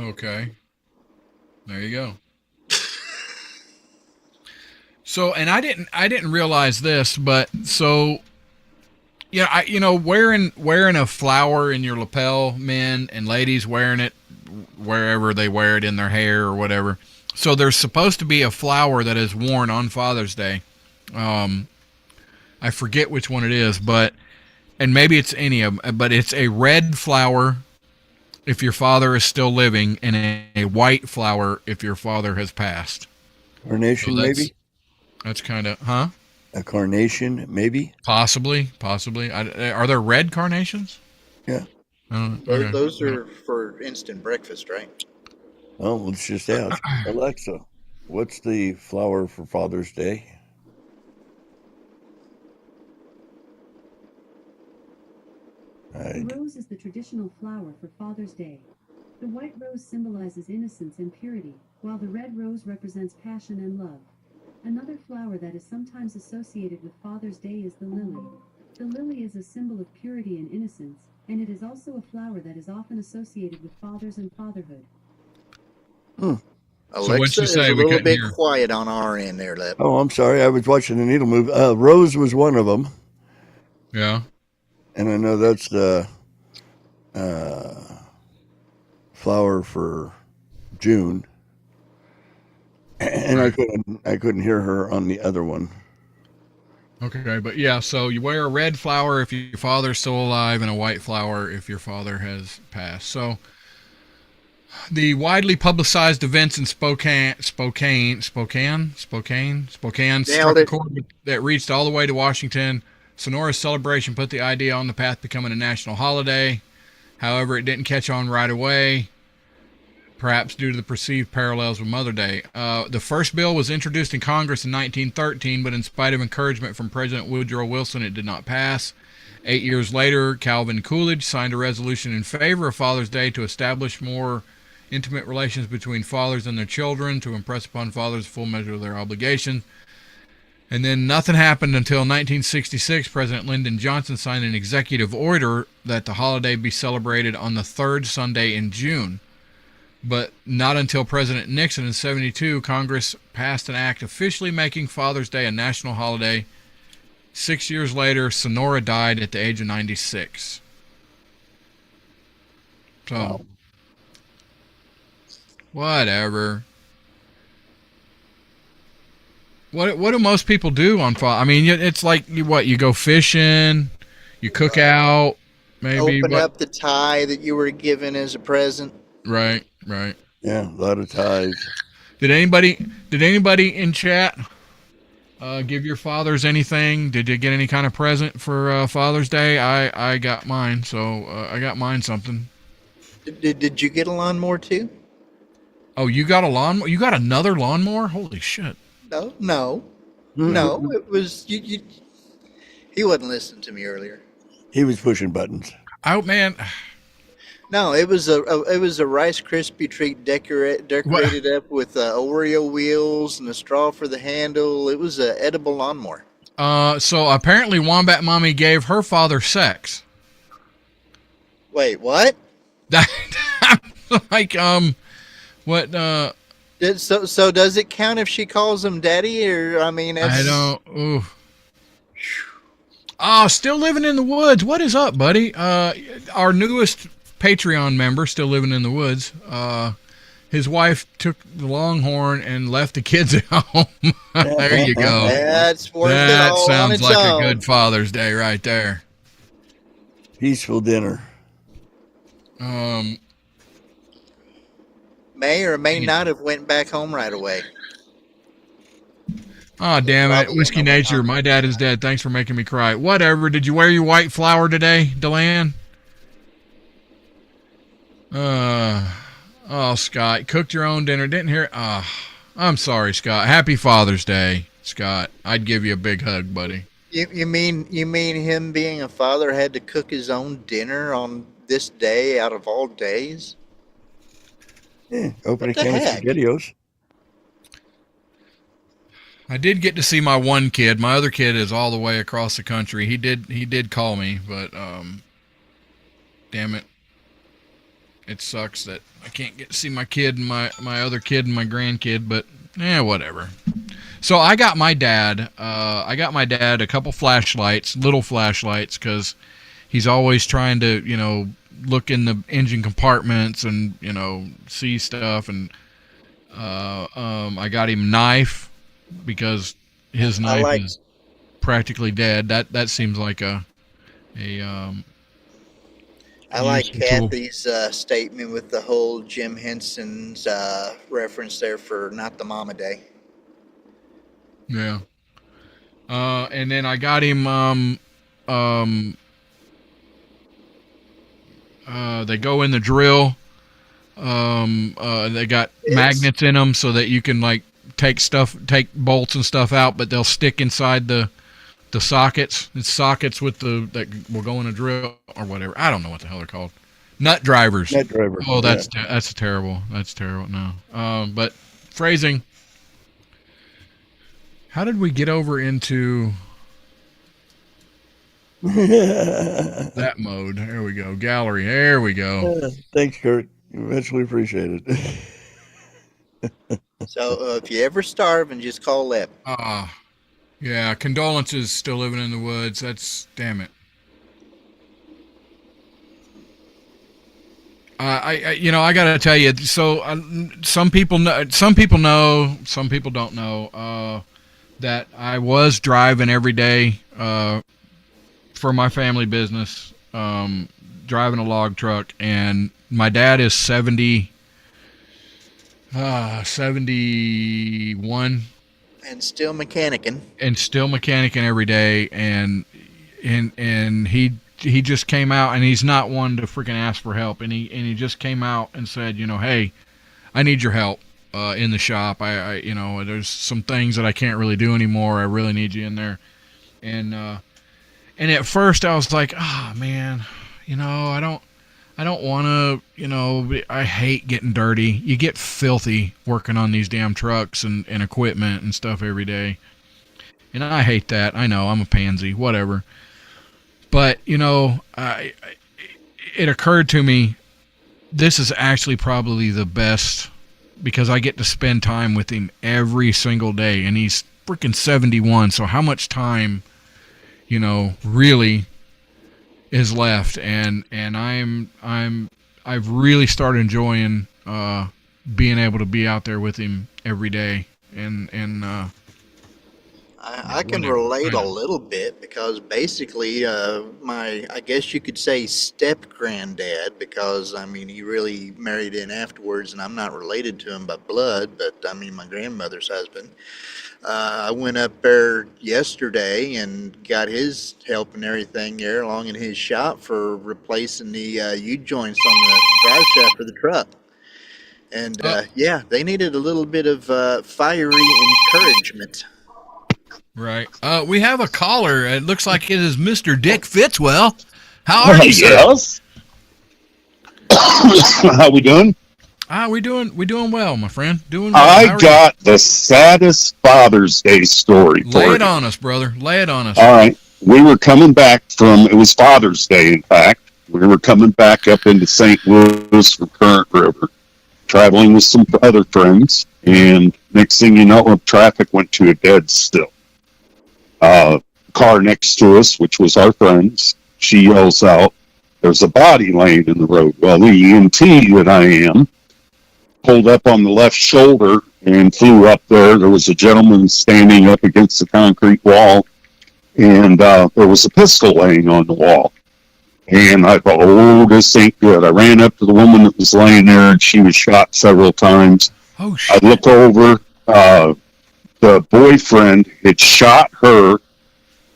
Okay. There you go. So, and I didn't realize this, but so, yeah, wearing a flower in your lapel, men and ladies wearing it wherever they wear it in their hair or whatever. So there's supposed to be a flower that is worn on Father's Day. I forget which one it is, and maybe it's any of them, but it's a red flower if your father is still living, and a white flower if your father has passed. Carnation, maybe? That's kind of, huh? A carnation, maybe? Possibly. Are there red carnations? Yeah. Okay. Those are for instant breakfast, right? Well, let's just ask. Alexa, what's the flower for Father's Day? The rose is the traditional flower for Father's Day. The white rose symbolizes innocence and purity, while the red rose represents passion and love. Another flower that is sometimes associated with Father's Day is the lily. The lily is a symbol of purity and innocence, and it is also a flower that is often associated with fathers and fatherhood. Alexa is a little bit quiet on our end there, Lep. Oh, I'm sorry. I was watching the needle move. Rose was one of them. Yeah. And I know that's the flower for June. And right. I couldn't hear her on the other one. Okay, but yeah, so you wear a red flower if your father's still alive, and a white flower if your father has passed. So the widely publicized events in Spokane struck a chord that reached all the way to Washington. Sonora's celebration put the idea on the path becoming a national holiday. However, it didn't catch on right away, perhaps due to the perceived parallels with Mother's Day. The first bill was introduced in Congress in 1913, but in spite of encouragement from President Woodrow Wilson, it did not pass. 8 years later, Calvin Coolidge signed a resolution in favor of Father's Day to establish more intimate relations between fathers and their children, to impress upon fathers the full measure of their obligation. And then nothing happened until 1966. President Lyndon Johnson signed an executive order that the holiday be celebrated on the third Sunday in June. But not until President Nixon in 1972, Congress passed an act officially making Father's Day a national holiday. 6 years later, Sonora died at the age of 96. So, whatever. What do most people do on Father's? I mean, it's like you go fishing, you cook out, maybe open up the tie that you were given as a present. Right. Yeah, a lot of ties. Did anybody in chat give your fathers anything? Did you get any kind of present for Father's Day? I got mine, so I got mine something. Did you get a lawnmower too? Oh, you got a lawnmower? You got another lawnmower? Holy shit! No. It was you. He wasn't listening to me earlier. He was pushing buttons. Oh man. No, it was a Rice Krispie treat decorated up with Oreo wheels and a straw for the handle. It was an edible lawnmower. So apparently Wombat Mommy gave her father sex. Wait, what? Like what? So does it count if she calls him daddy, or I mean? I don't. Ooh. Oh, still living in the woods. What is up, buddy? Our newest Patreon member, still living in the woods. His wife took the Longhorn and left the kids at home. There you go. That's worth it that all sounds on its like own. a good Father's Day right there. Peaceful dinner. May or may not have went back home right away. Oh, damn it. Whiskey Nature, my dad is dead. Thanks for making me cry. Whatever. Did you wear your white flower today, Deland? Oh, Scott. Cooked your own dinner. Didn't hear it. I'm sorry, Scott. Happy Father's Day, Scott. I'd give you a big hug, buddy. You mean him being a father had to cook his own dinner on this day out of all days? Yeah, open a can of SpaghettiOs. I did get to see my one kid. My other kid is all the way across the country. He did call me, but damn it. It sucks that I can't get to see my kid and my other kid and my grandkid, but whatever. So I got my dad a couple flashlights, little flashlights, because he's always trying to, look in the engine compartments and, see stuff. And I got him a knife because his knife is practically dead. That seems like a I like Kathy's statement with the whole Jim Henson's reference there for not the mama day. Yeah. And then I got him they go in the drill. They got magnets in them so that you can take bolts and stuff out, but they'll stick inside the sockets. It's sockets that will go in a drill or whatever. I don't know what the hell they're called. Nut drivers. Nut driver. Oh, that's terrible. That's terrible. No. But phrasing. How did we get over into that mode? There we go. Gallery. There we go. Thanks, Kurt. Eventually appreciate it. So if you ever starve, and just call Lep. Yeah. Condolences. Still living in the woods. That's damn it. I gotta tell you. So some people know. Some people don't know. That I was driving every day for my family business, driving a log truck, and my dad is 71. And still mechanicking. Every day, and he just came out, and he's not one to freaking ask for help, and he just came out and said, hey, I need your help. In the shop, I there's some things that I can't really do anymore. I really need you in there, and at first I was like, man, I don't want to, I hate getting dirty. You get filthy working on these damn trucks and equipment and stuff every day, and I hate that. I know I'm a pansy, whatever, but it occurred to me, this is actually probably the best. Because I get to spend time with him every single day, and he's freaking 71. So how much time, really is left? And I've really started enjoying being able to be out there with him every day. And I can relate a little bit because basically, I guess you could say step granddad, because I mean, he really married in afterwards, and I'm not related to him by blood, but I mean, my grandmother's husband. I went up there yesterday and got his help and everything there along in his shop for replacing the U joints on the drive shaft of the truck. And yeah, they needed a little bit of fiery encouragement. Right. We have a caller. It looks like it is Mr. Dick Fitzwell. How are you, sir? Yes. How we doing? We doing well, my friend. Doing well. I got the saddest Father's Day story for you. Lay it on us, brother. Lay it on us. All right. We were coming back it was Father's Day, in fact. We were coming back up into St. Louis from Current River, traveling with some other friends, and next thing you know, traffic went to a dead still. Car next to us, which was our friend's, she yells out, "There's a body laying in the road." Well, the EMT that I am pulled up on the left shoulder and flew up there. There was a gentleman standing up against the concrete wall, and there was a pistol laying on the wall. And I thought, oh, this ain't good. I ran up to the woman that was laying there, and she was shot several times. Oh, shit. I looked over. The boyfriend had shot her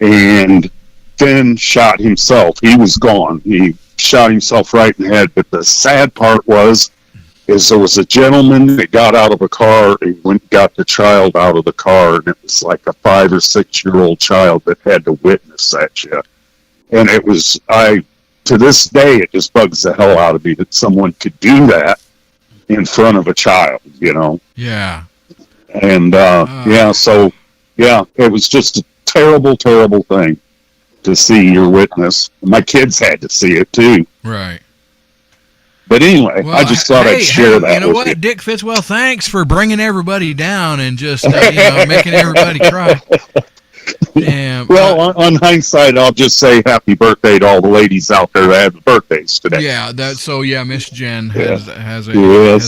and then shot himself. He was gone. He shot himself right in the head. But the sad part is there was a gentleman that got out of a car and went and got the child out of the car, and it was like a 5 or 6 year old child that had to witness that shit. And it was, to this day, it just bugs the hell out of me that someone could do that in front of a child, you know? Yeah. And, it was just a terrible, terrible thing to see your witness. My kids had to see it too. Right. But anyway, I just thought I'd share that. You know what, Dick Fitzwell? Thanks for bringing everybody down and just making everybody cry. Damn. Well, on hindsight, I'll just say happy birthday to all the ladies out there that have birthdays today. Yeah, Miss Jen has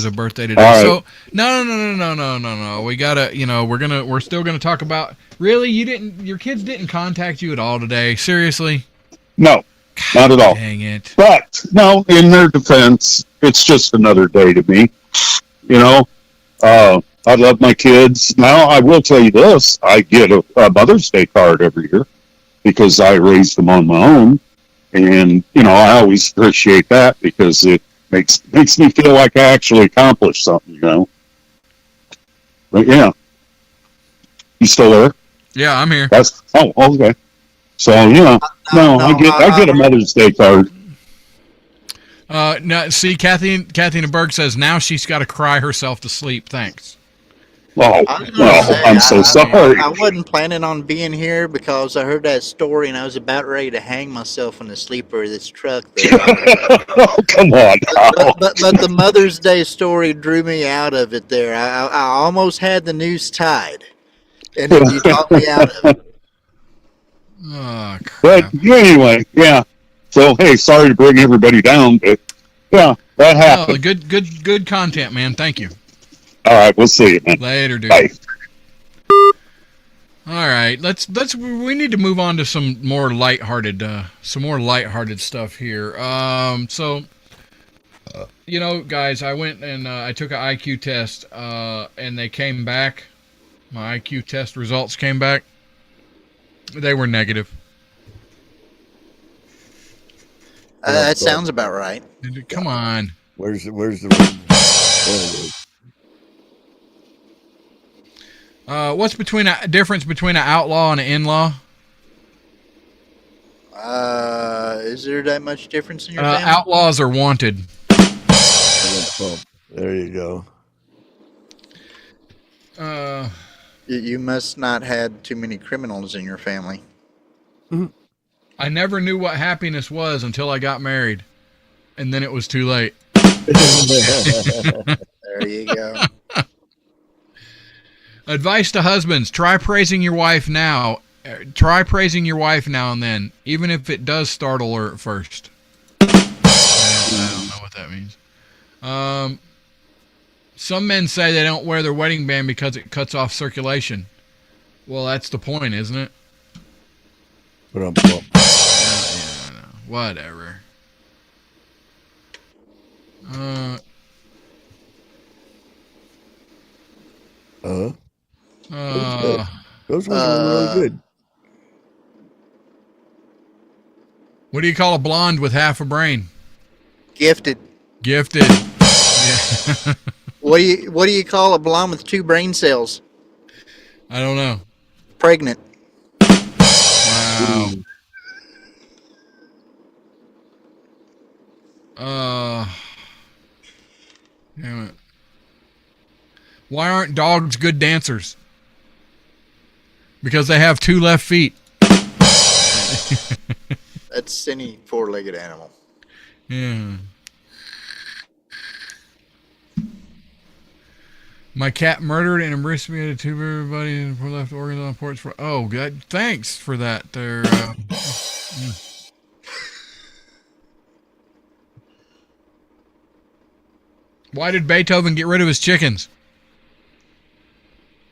a birthday today. Right. So no. We gotta, we're still gonna talk about. Really, your kids didn't contact you at all today? Seriously? No. Not at all. Dang it. But, no, in their defense, it's just another day to me. You know, I love my kids. Now, I will tell you this. I get a Mother's Day card every year because I raised them on my own. And, I always appreciate that because it makes me feel like I actually accomplished something, But, yeah. You still there? Yeah, I'm here. Okay. So, I get a Mother's Day card. Now, see, Kathy in the Berg says now she's got to cry herself to sleep. Thanks. Oh, I'm so sorry. I wasn't planning on being here because I heard that story and I was about ready to hang myself in the sleeper of this truck. Oh, come on. But the Mother's Day story drew me out of it there. I almost had the noose tied, and then you talked me out of it. Oh, crap. But anyway, yeah. So, hey, sorry to bring everybody down, but yeah, that happened. Oh, good content, man. Thank you. All right, we'll see you, man. Later, dude. Bye. All right, we need to move on to some more lighthearted stuff here. Guys, I went and I took an IQ test, and they came back. My IQ test results came back. They were negative. That sounds about right. Come on. Where's the what's a difference between an outlaw and an in-law? Is there that much difference in your family? Outlaws are wanted. There you go. You must not had too many criminals in your family. I never knew what happiness was until I got married, and then it was too late. There you go. Advice to husbands: try praising your wife now. Try praising your wife now and then, even if it does startle her at first. I don't know what that means. Some men say they don't wear their wedding band because it cuts off circulation. Well, that's the point, isn't it? But I'm Yeah, whatever. Those ones were really good. What do you call a blonde with half a brain? Gifted. Gifted. Yeah. What do you call a blonde with 2 brain cells? I don't know. Pregnant. Wow. Damn it. Why aren't dogs good dancers? Because they have 2 left feet. That's any 4-legged animal. Yeah. My cat murdered and eviscerated 2 of everybody and 4 left organs on the porch. Oh, good. Thanks for that. There. Why did Beethoven get rid of his chickens?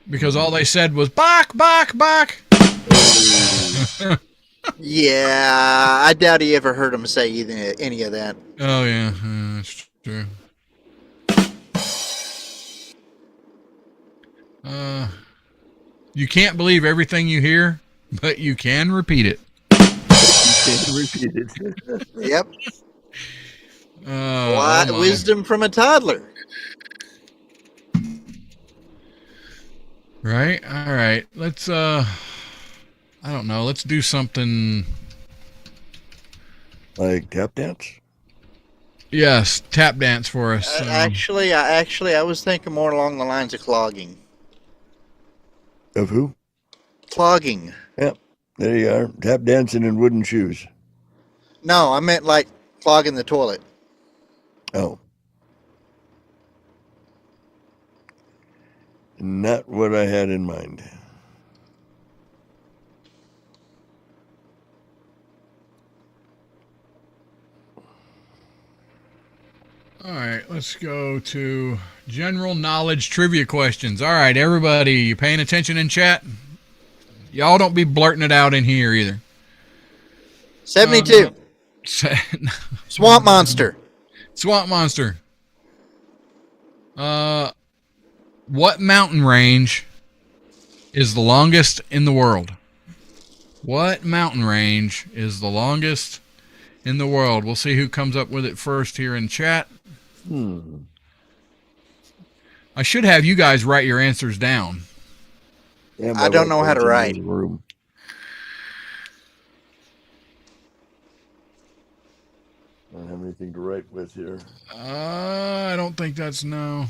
Because all they said was "bok, bok, bok." Yeah, I doubt he ever heard him say any of that. Oh yeah, that's true. You can't believe everything you hear, but you can repeat it. Yep. Oh wisdom from a toddler. Right? All right. Let's I don't know. Let's do something like tap dance. Yes, tap dance for us. Actually, I was thinking more along the lines of clogging. Of who? Clogging. Yep. There you are. Tap dancing in wooden shoes. No, I meant like clogging the toilet. Oh. Not what I had in mind. All right, let's go to general knowledge trivia questions. All right, everybody, you paying attention in chat? Y'all don't be blurting it out in here either. 72. Swamp monster. Swamp monster. What mountain range is the longest in the world? What mountain range is the longest in the world? We'll see who comes up with it first here in chat. I should have you guys write your answers down. Yeah, I don't know how to write. Room. I don't have anything to write with here. I don't think that's no.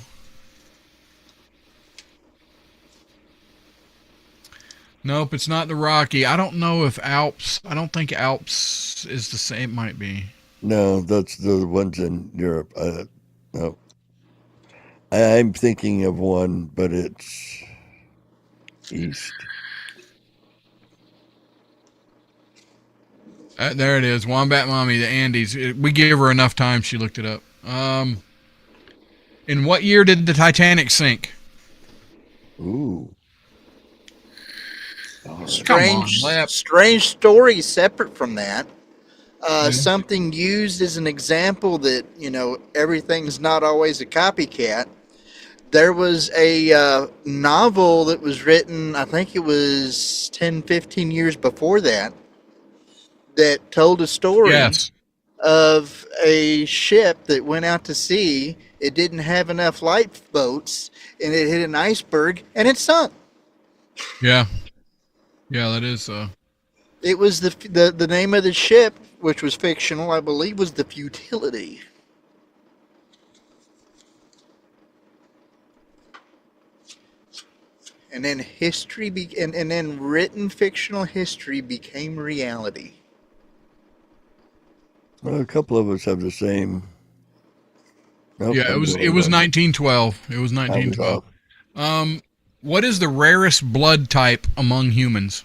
Nope, it's not the Rocky. I don't know if Alps. I don't think Alps is the same. It might be. No, that's the ones in Europe. No. I'm thinking of one, but it's east. There it is. Wombat Mommy, the Andes. We gave her enough time. She looked it up. In what year did the Titanic sink? Ooh. Strange story separate from that. Something used as an example that, everything's not always a copycat. There was a novel that was written, I think it was 10, 15 years before that told a story of a ship that went out to sea. It didn't have enough lifeboats, and it hit an iceberg, and it sunk. Yeah. Yeah, that is. It was the name of the ship, which was fictional, I believe, was the Futility. And then and then written fictional history became reality. Well, a couple of us have the same. Nope, yeah, it was 1912. It was 1912. What is the rarest blood type among humans?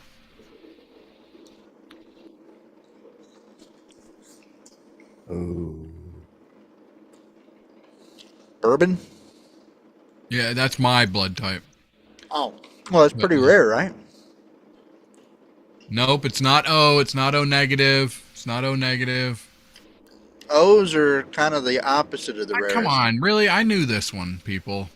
Oh. Bourbon? Yeah, that's my blood type. Oh, well, it's pretty rare, right? Nope, it's not O. It's not O negative. It's not O negative. O's are kind of the opposite of the rarest. Come on, really? I knew this one, people.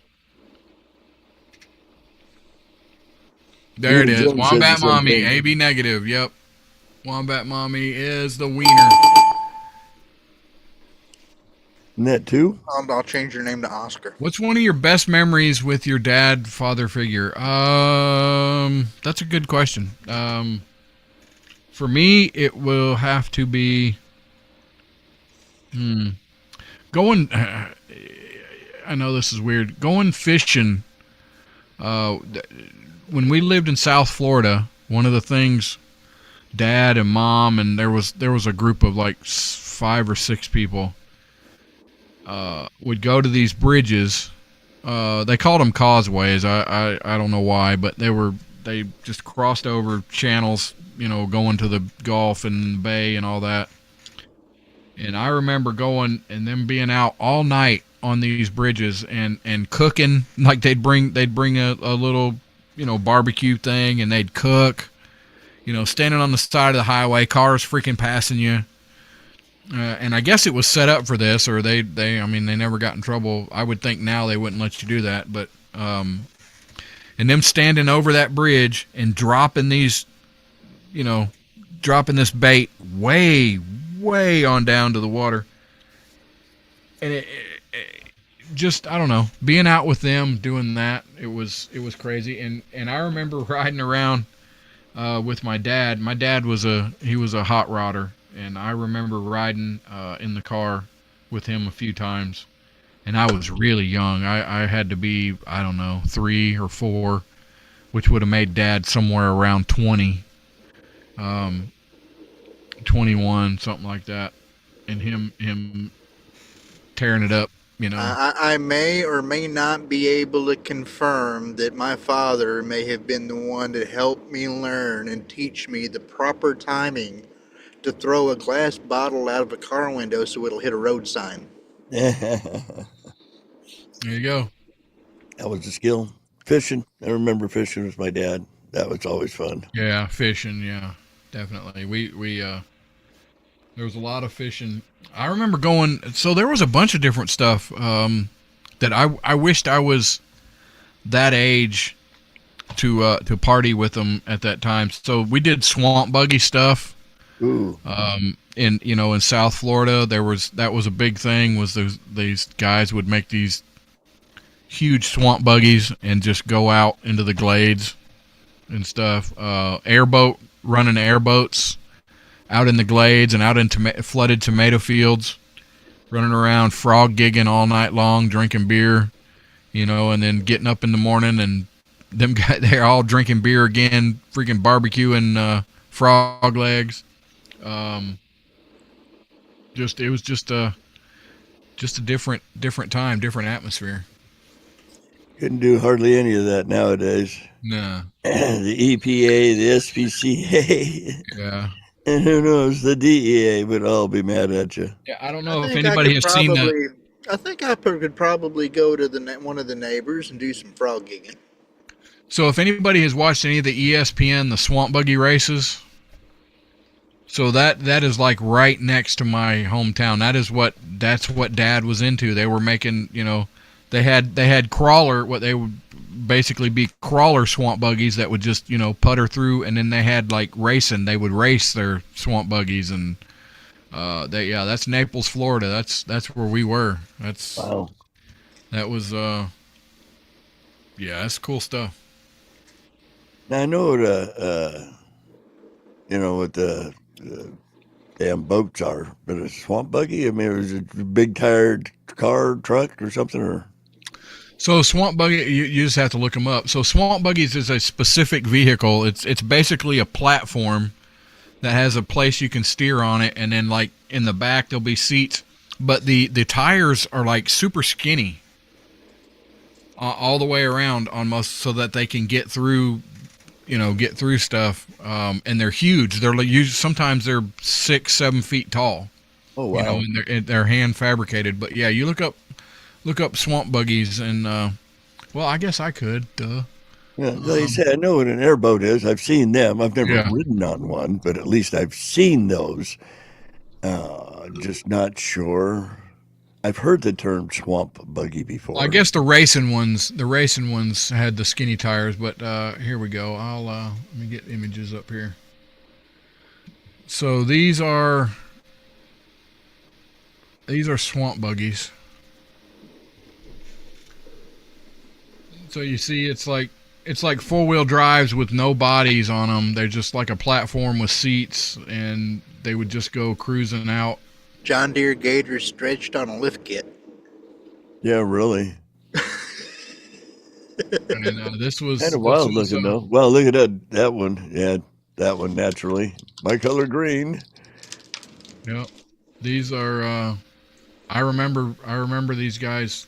There it is. Wombat Mommy, AB negative. Yep. Wombat Mommy is the wiener. Isn't that two? I'll change your name to Oscar. What's one of your best memories with your dad, father figure? That's a good question. For me, it will have to be going. I know this is weird. Going fishing. When we lived in South Florida, one of the things, Dad and Mom, and there was a group of like 5 or 6 people. Would go to these bridges. They called them causeways. I don't know why, but they just crossed over channels, going to the Gulf and the Bay and all that. And I remember going and them being out all night on these bridges and cooking. Like they'd bring a little, barbecue thing and they'd cook. Standing on the side of the highway, cars freaking passing you. And I guess it was set up for this, or they never got in trouble. I would think now they wouldn't let you do that, but and them standing over that bridge and dropping these, dropping this bait way on down to the water, and it just, I don't know, being out with them doing that, it was crazy. And I remember riding around with my dad. My dad was a hot rodder. And I remember riding in the car with him a few times, and I was really young. I had to be, I don't know, 3 or 4, which would have made Dad somewhere around 20, 21, something like that, and him tearing it up. I may or may not be able to confirm that my father may have been the one to help me learn and teach me the proper timing to throw a glass bottle out of a car window so it'll hit a road sign. There you go. That was a skill. Fishing. I remember fishing with my dad. That was always fun. Yeah, fishing. Yeah, definitely. We there was a lot of fishing. I remember going. So there was a bunch of different stuff that I wished I was that age to party with them at that time. So we did swamp buggy stuff. Ooh. In South Florida, that was a big thing. Was these guys would make these huge swamp buggies and just go out into the glades and stuff. Running airboats out in the glades and out in flooded tomato fields, running around frog gigging all night long, drinking beer, and then getting up in the morning and them guys, they're all drinking beer again, freaking barbecuing frog legs. It was just a different time, different atmosphere. Couldn't do hardly any of that nowadays. No. The EPA, the SPCA, yeah, and who knows, the DEA would all be mad at you. Yeah, I don't know if anybody has seen that. I think I could probably go to one of the neighbors and do some frog gigging. So if anybody has watched any of the ESPN, the swamp buggy races. So that is like right next to my hometown. That's what Dad was into. They were making, they had crawler, what they would basically be crawler swamp buggies that would just, putter through, and then they had like racing. They would race their swamp buggies, and that's Naples, Florida. That's where we were. Wow. That was that's cool stuff. Now I know what the damn boats are, but a swamp buggy, I mean, it was a big tired car, truck, or something, or. So swamp buggy, you just have to look them up. So swamp buggies is a specific vehicle. It's basically a platform that has a place you can steer on it, and then like in the back there'll be seats, but the tires are like super skinny all the way around almost, so that they can get through stuff, and they're huge. They're sometimes they're 6-7 feet tall. Oh wow! And they're hand fabricated. But yeah, you look up swamp buggies, and well, I guess I could. Duh. Yeah, like I say, I know what an airboat is. I've seen them. I've never Yeah. ridden on one, but at least I've seen those. Just not sure. I've heard the term swamp buggy before. I guess the racing ones had the skinny tires, but here we go. I'll let me get images up here. So these are swamp buggies. So you see, it's like 4-wheel drives with no bodies on them. They're just like a platform with seats, and they would just go cruising out. John Deere Gator stretched on a lift kit. Yeah, really. And this was Kind of wild looking, though. Well, look at that one. Yeah, that one naturally. My color green. Yep. These are. I remember these guys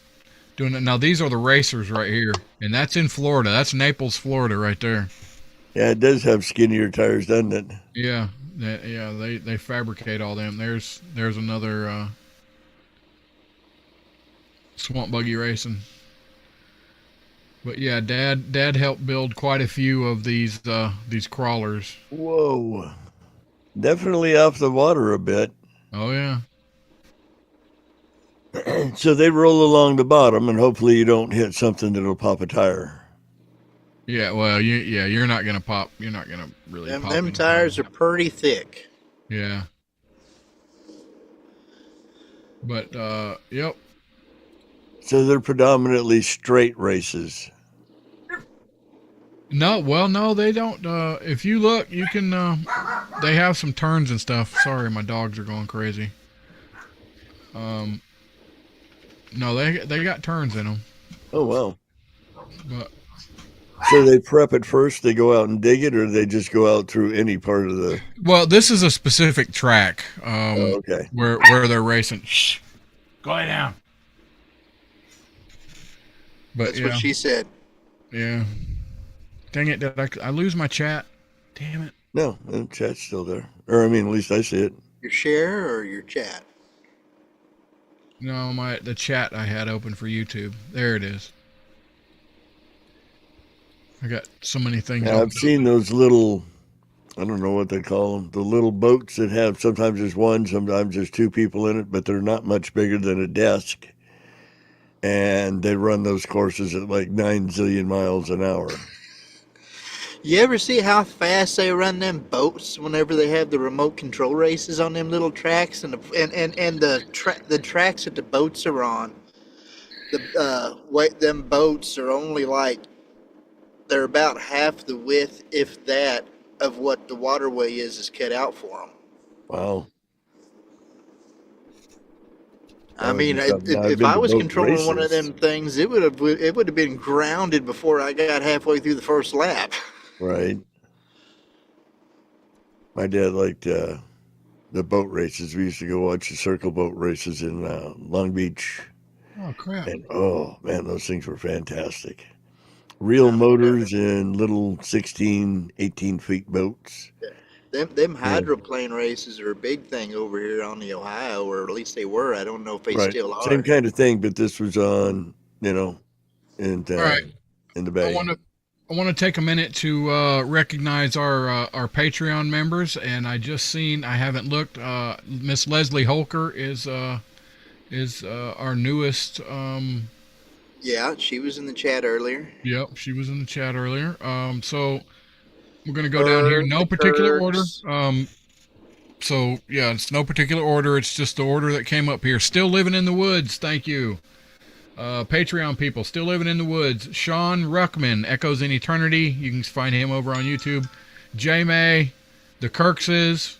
doing it. Now these are the racers right here, and that's in Florida. That's Naples, Florida, right there. Yeah, it does have skinnier tires, doesn't it? Yeah. They fabricate all them. There's another swamp buggy racing. But yeah, Dad helped build quite a few of these crawlers. Whoa. Definitely off the water a bit. Oh yeah. So they roll along the bottom, and hopefully you don't hit something that'll pop a tire. Yeah, well, you're not gonna pop. You're not gonna really. Them tires are pretty thick. Yeah. But yep. So they're predominantly straight races. No, they don't. If you look, you can. They have some turns and stuff. Sorry, my dogs are going crazy. No, they got turns in them. Oh wow. But so they prep it first. They go out and dig it, or they just go out through any part of the. Well, this is a specific track. Okay. Where they're racing. Shh. Go lay down. But that's what she said. Yeah. Dang it! Did I lose my chat? Damn it. No, the chat's still there. Or I mean, at least I see it. Your share or your chat? No, the chat I had open for YouTube. There it is. I got so many things. Yeah, I've seen those little, I don't know what they call them, the little boats that have, sometimes there's one, sometimes there's two people in it, but they're not much bigger than a desk. And they run those courses at like 9 zillion miles an hour. You ever see how fast they run them boats whenever they have the remote control races on them little tracks and the tracks that the boats are on? Them boats are only they're about half the width, if that, of what the waterway is cut out for them. Wow. I mean, if I was controlling races. One of them things, it would have been grounded before I got halfway through the first lap. Right. My dad liked the boat races. We used to go watch the circle boat races in Long Beach. Oh crap! And oh man, those things were fantastic. Real motors and little 16, 18 feet boats. Them hydroplane races are a big thing over here on the Ohio, or at least they were. I don't know if they still are. Same kind of thing, but this was on, in the bay. I want to take a minute to recognize our Patreon members, and I haven't looked. Miss Leslie Holker is our newest. Yeah, she was in the chat earlier. Yep, she was in the chat earlier. So we're gonna go down here. No particular order. So yeah, it's no particular order. It's just the order that came up here. Still living in the woods. Thank you. Patreon people, Still Living in the Woods. Sean Ruckman, Echoes in Eternity. You can find him over on YouTube. J May, the Kirkses,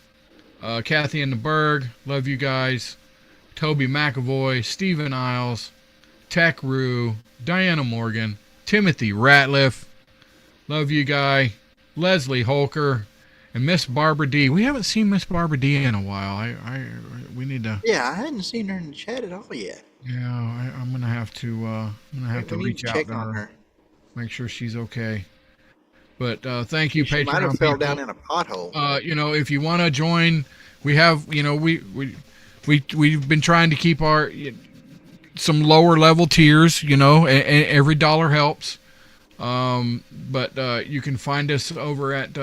Kathy and the Berg. Love you guys. Toby McAvoy, Stephen Isles, Tech Rue, Diana Morgan, Timothy Ratliff. Love you, guy. Leslie Holker, and Miss Barbara D. We haven't seen Miss Barbara D in a while. We need to. Yeah, I hadn't seen her in the chat at all yet. Yeah, I'm gonna have to. Reach out to her, make sure she's okay. But thank you, Patreon. She might have fell down in a pothole. If you want to join, we have. We've been trying to keep our some lower level tiers. And every dollar helps. But you can find us over at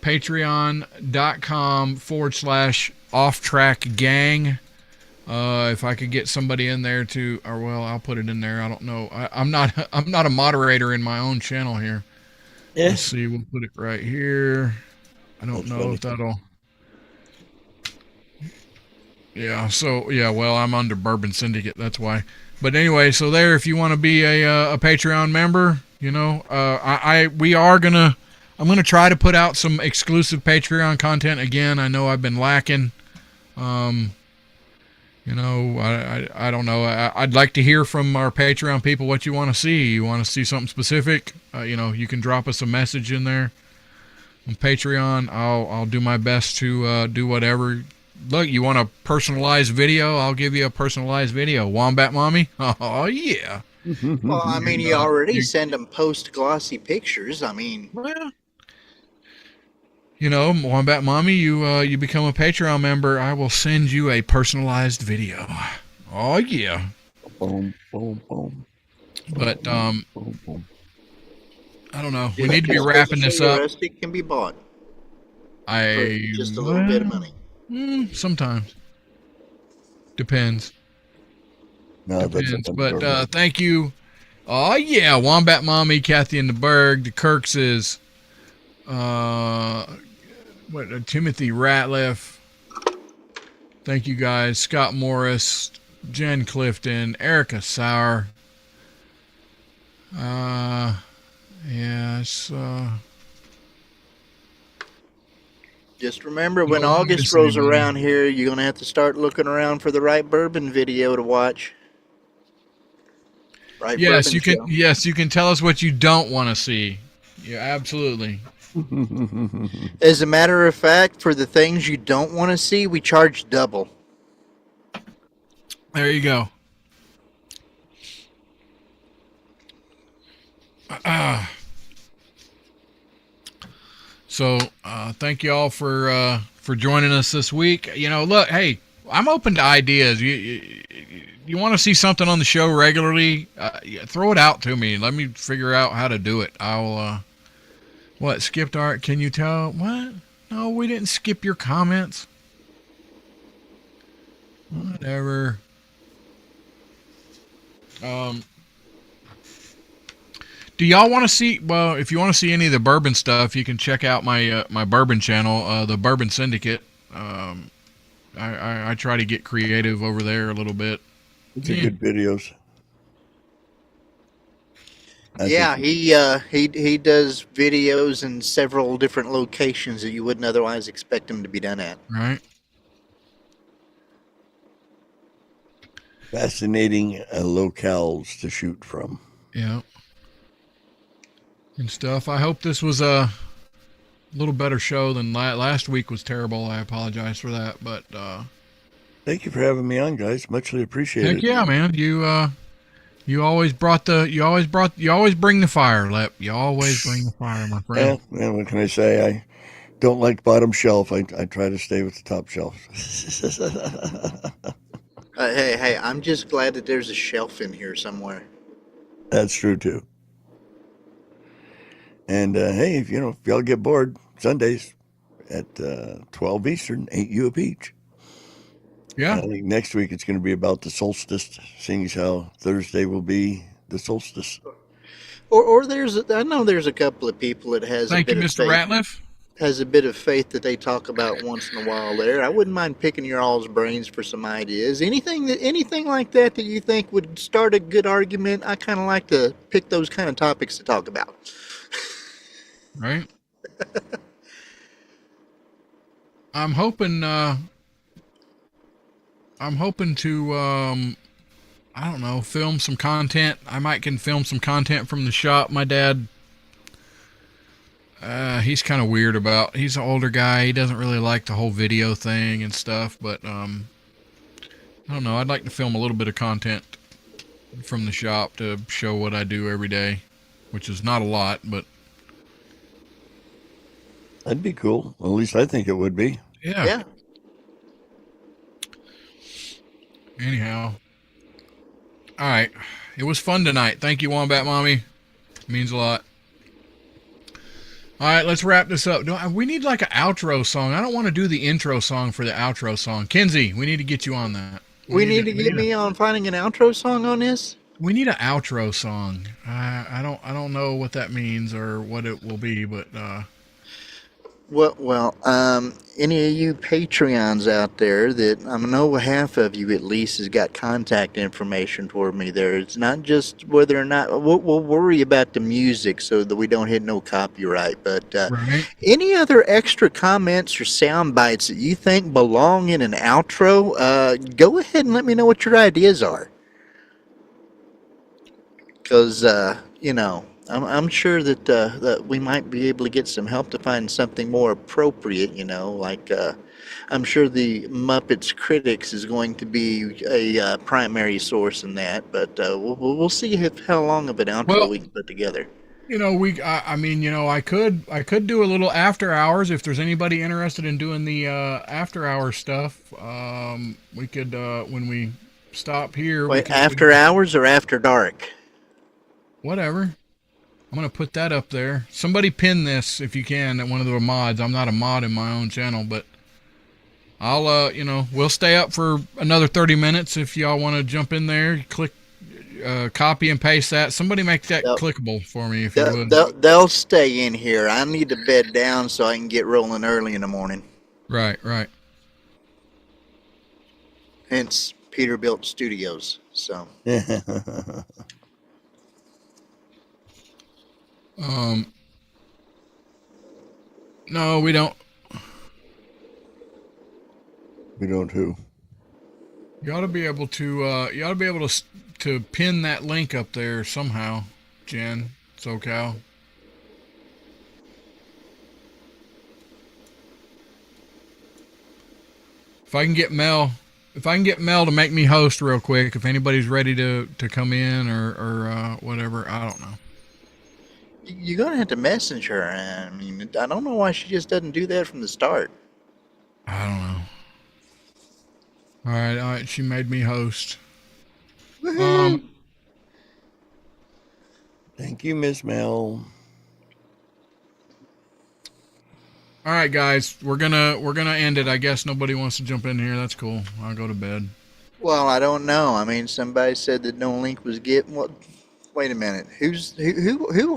patreon.com/OffTrack Gang. If I could get somebody in there to, or well, I'll put it in there. I don't know. I'm not a moderator in my own channel here. Yeah. Let's see. We'll put it right here. I don't know if that'll. Yeah. So yeah. Well, I'm under Bourbon Syndicate. That's why. But anyway, so there, if you want to be a Patreon member, you know, I'm gonna try to put out some exclusive Patreon content again. I know I've been lacking. You know, I don't know. I'd like to hear from our Patreon people what you want to see. You want to see something specific? You know, you can drop us a message in there on Patreon. I'll do my best to do whatever. Look, you want a personalized video? I'll give you a personalized video. Wombat Mommy? Oh, yeah. Well, I mean, you already send them post-glossy pictures. I mean... Well, you know, Wombat Mommy, you become a Patreon member, I will send you a personalized video. Oh, yeah. Boom, boom, boom. But, boom, boom. I don't know. We need to be wrapping this up. It can be bought. For just a little bit of money. Sometimes. Depends. No, Depends. But thank you. Oh yeah, Wombat Mommy, Kathy and the Berg, the Kirkses, Timothy Ratliff. Thank you guys. Scott Morris, Jen Clifton, Erica Sauer. Yes. Just remember, when August rolls around here, you're going to have to start looking around for the right bourbon video to watch. Right? Yes, you can. Yes, you can tell us what you don't want to see. Yeah, absolutely. As a matter of fact, for the things you don't want to see, we charge double. There you go. So thank you all for joining us this week. You know, look, hey, I'm open to ideas. You want to see something on the show regularly? Throw it out to me. Let me figure out how to do it. I'll what, skipped art? Can you tell? What? No, we didn't skip your comments. Whatever. Do y'all want to see? Well, if you want to see any of the bourbon stuff, you can check out my my bourbon channel, the Bourbon Syndicate. I try to get creative over there a little bit. It's good videos. Yeah, he does videos in several different locations that you wouldn't otherwise expect him to be done at. Right. Fascinating locales to shoot from. Yeah. And stuff. I hope this was a little better show than last week was terrible. I apologize for that, but thank you for having me on, guys. Muchly appreciated. Heck yeah, man. You always bring the fire, Lep. You always bring the fire, my friend. Yeah, what can I say? I don't like bottom shelf. I try to stay with the top shelf. Hey, I'm just glad that there's a shelf in here somewhere. That's true too. And hey, if y'all get bored, Sundays at 12 Eastern, 8 U a peach. Yeah. I think next week it's going to be about the solstice, seeing as how Thursday will be the solstice. Or I know there's a couple of people that has. Thank you, Mr. Ratliff. Has a bit of faith that they talk about once in a while there. I wouldn't mind picking your all's brains for some ideas. Anything like that you think would start a good argument. I kind of like to pick those kind of topics to talk about. Right. I'm hoping to I don't know, film some content. I might can film some content from the shop. My dad, he's kind of weird about. He's an older guy. He doesn't really like the whole video thing and stuff. But I don't know. I'd like to film a little bit of content from the shop to show what I do every day, which is not a lot, but that'd be cool. Well, at least I think it would be. Yeah. Anyhow. All right. It was fun tonight. Thank you, Wombat Mommy. Means a lot. All right, let's wrap this up. We need like an outro song. I don't want to do the intro song for the outro song. Kinsey, we need to get you on that. We need to get me on finding an outro song on this. We need an outro song. I don't know what that means or what it will be, but any of you Patreons out there that I know half of you at least has got contact information for me there. It's not just whether or not we'll worry about the music so that we don't hit no copyright, but any other extra comments or sound bites that you think belong in an outro, go ahead and let me know what your ideas are. Because, I'm sure that we might be able to get some help to find something more appropriate, like I'm sure the Muppets Critics is going to be a primary source in that, but we'll see how long of an outro we can put together. I could do a little after hours if there's anybody interested in doing the after hour stuff. We could when we stop here. Wait, after hours or after dark? Whatever. I'm going to put that up there. Somebody pin this if you can at one of the mods. I'm not a mod in my own channel, but I'll, we'll stay up for another 30 minutes if y'all want to jump in there. Click, copy and paste that. Somebody make that clickable for me if you would. They'll stay in here. I need to bed down so I can get rolling early in the morning. Right. Hence, Peterbilt Studios, so. No, we don't. We don't who? You ought to be able to, to pin that link up there somehow, Jen, SoCal. If I can get Mel to make me host real quick, if anybody's ready to come in or whatever, I don't know. You're going to have to message her. I mean, I don't know why she just doesn't do that from the start. I don't know. All right, she made me host. Thank you, Miss Mel. All right, guys, we're gonna end it. I guess nobody wants to jump in here. That's cool. I'll go to bed. Well, I don't know. I mean, somebody said that no link was given. What? Wait a minute. Who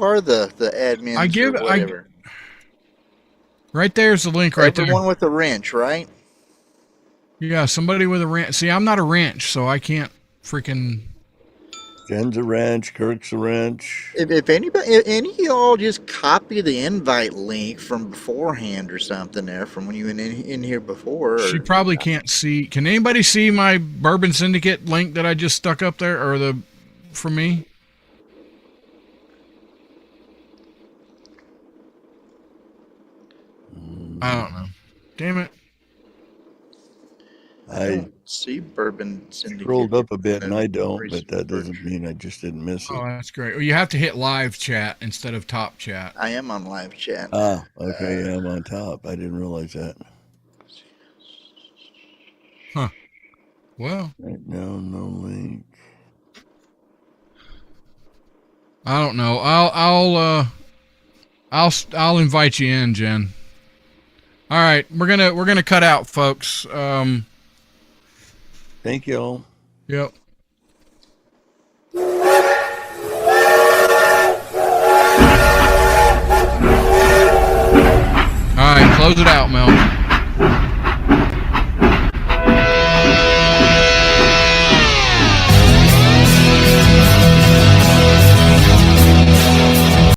are the admins? Right there's the link right there. The one with the wrench, right? Yeah, somebody with a wrench. See, I'm not a wrench, so I can't freaking. Jen's a wrench. Kirk's a wrench. If any of y'all just copy the invite link from beforehand or something there from when you went in here before. She probably can't see. Can anybody see my Bourbon Syndicate link that I just stuck up there, or from me? I don't know. Damn it. I see Bourbon Syndicate. Scrolled up a bit and I don't, but that doesn't mean I just didn't miss it. Oh, that's great. Well, you have to hit live chat instead of top chat. I am on live chat. Ah, okay. Yeah, I'm on top. I didn't realize that. Huh. Well. Right now, no link. I don't know. I'll invite you in, Jen. All right, we're gonna cut out, folks. Thank you all. Yep. All right, close it out, Mel.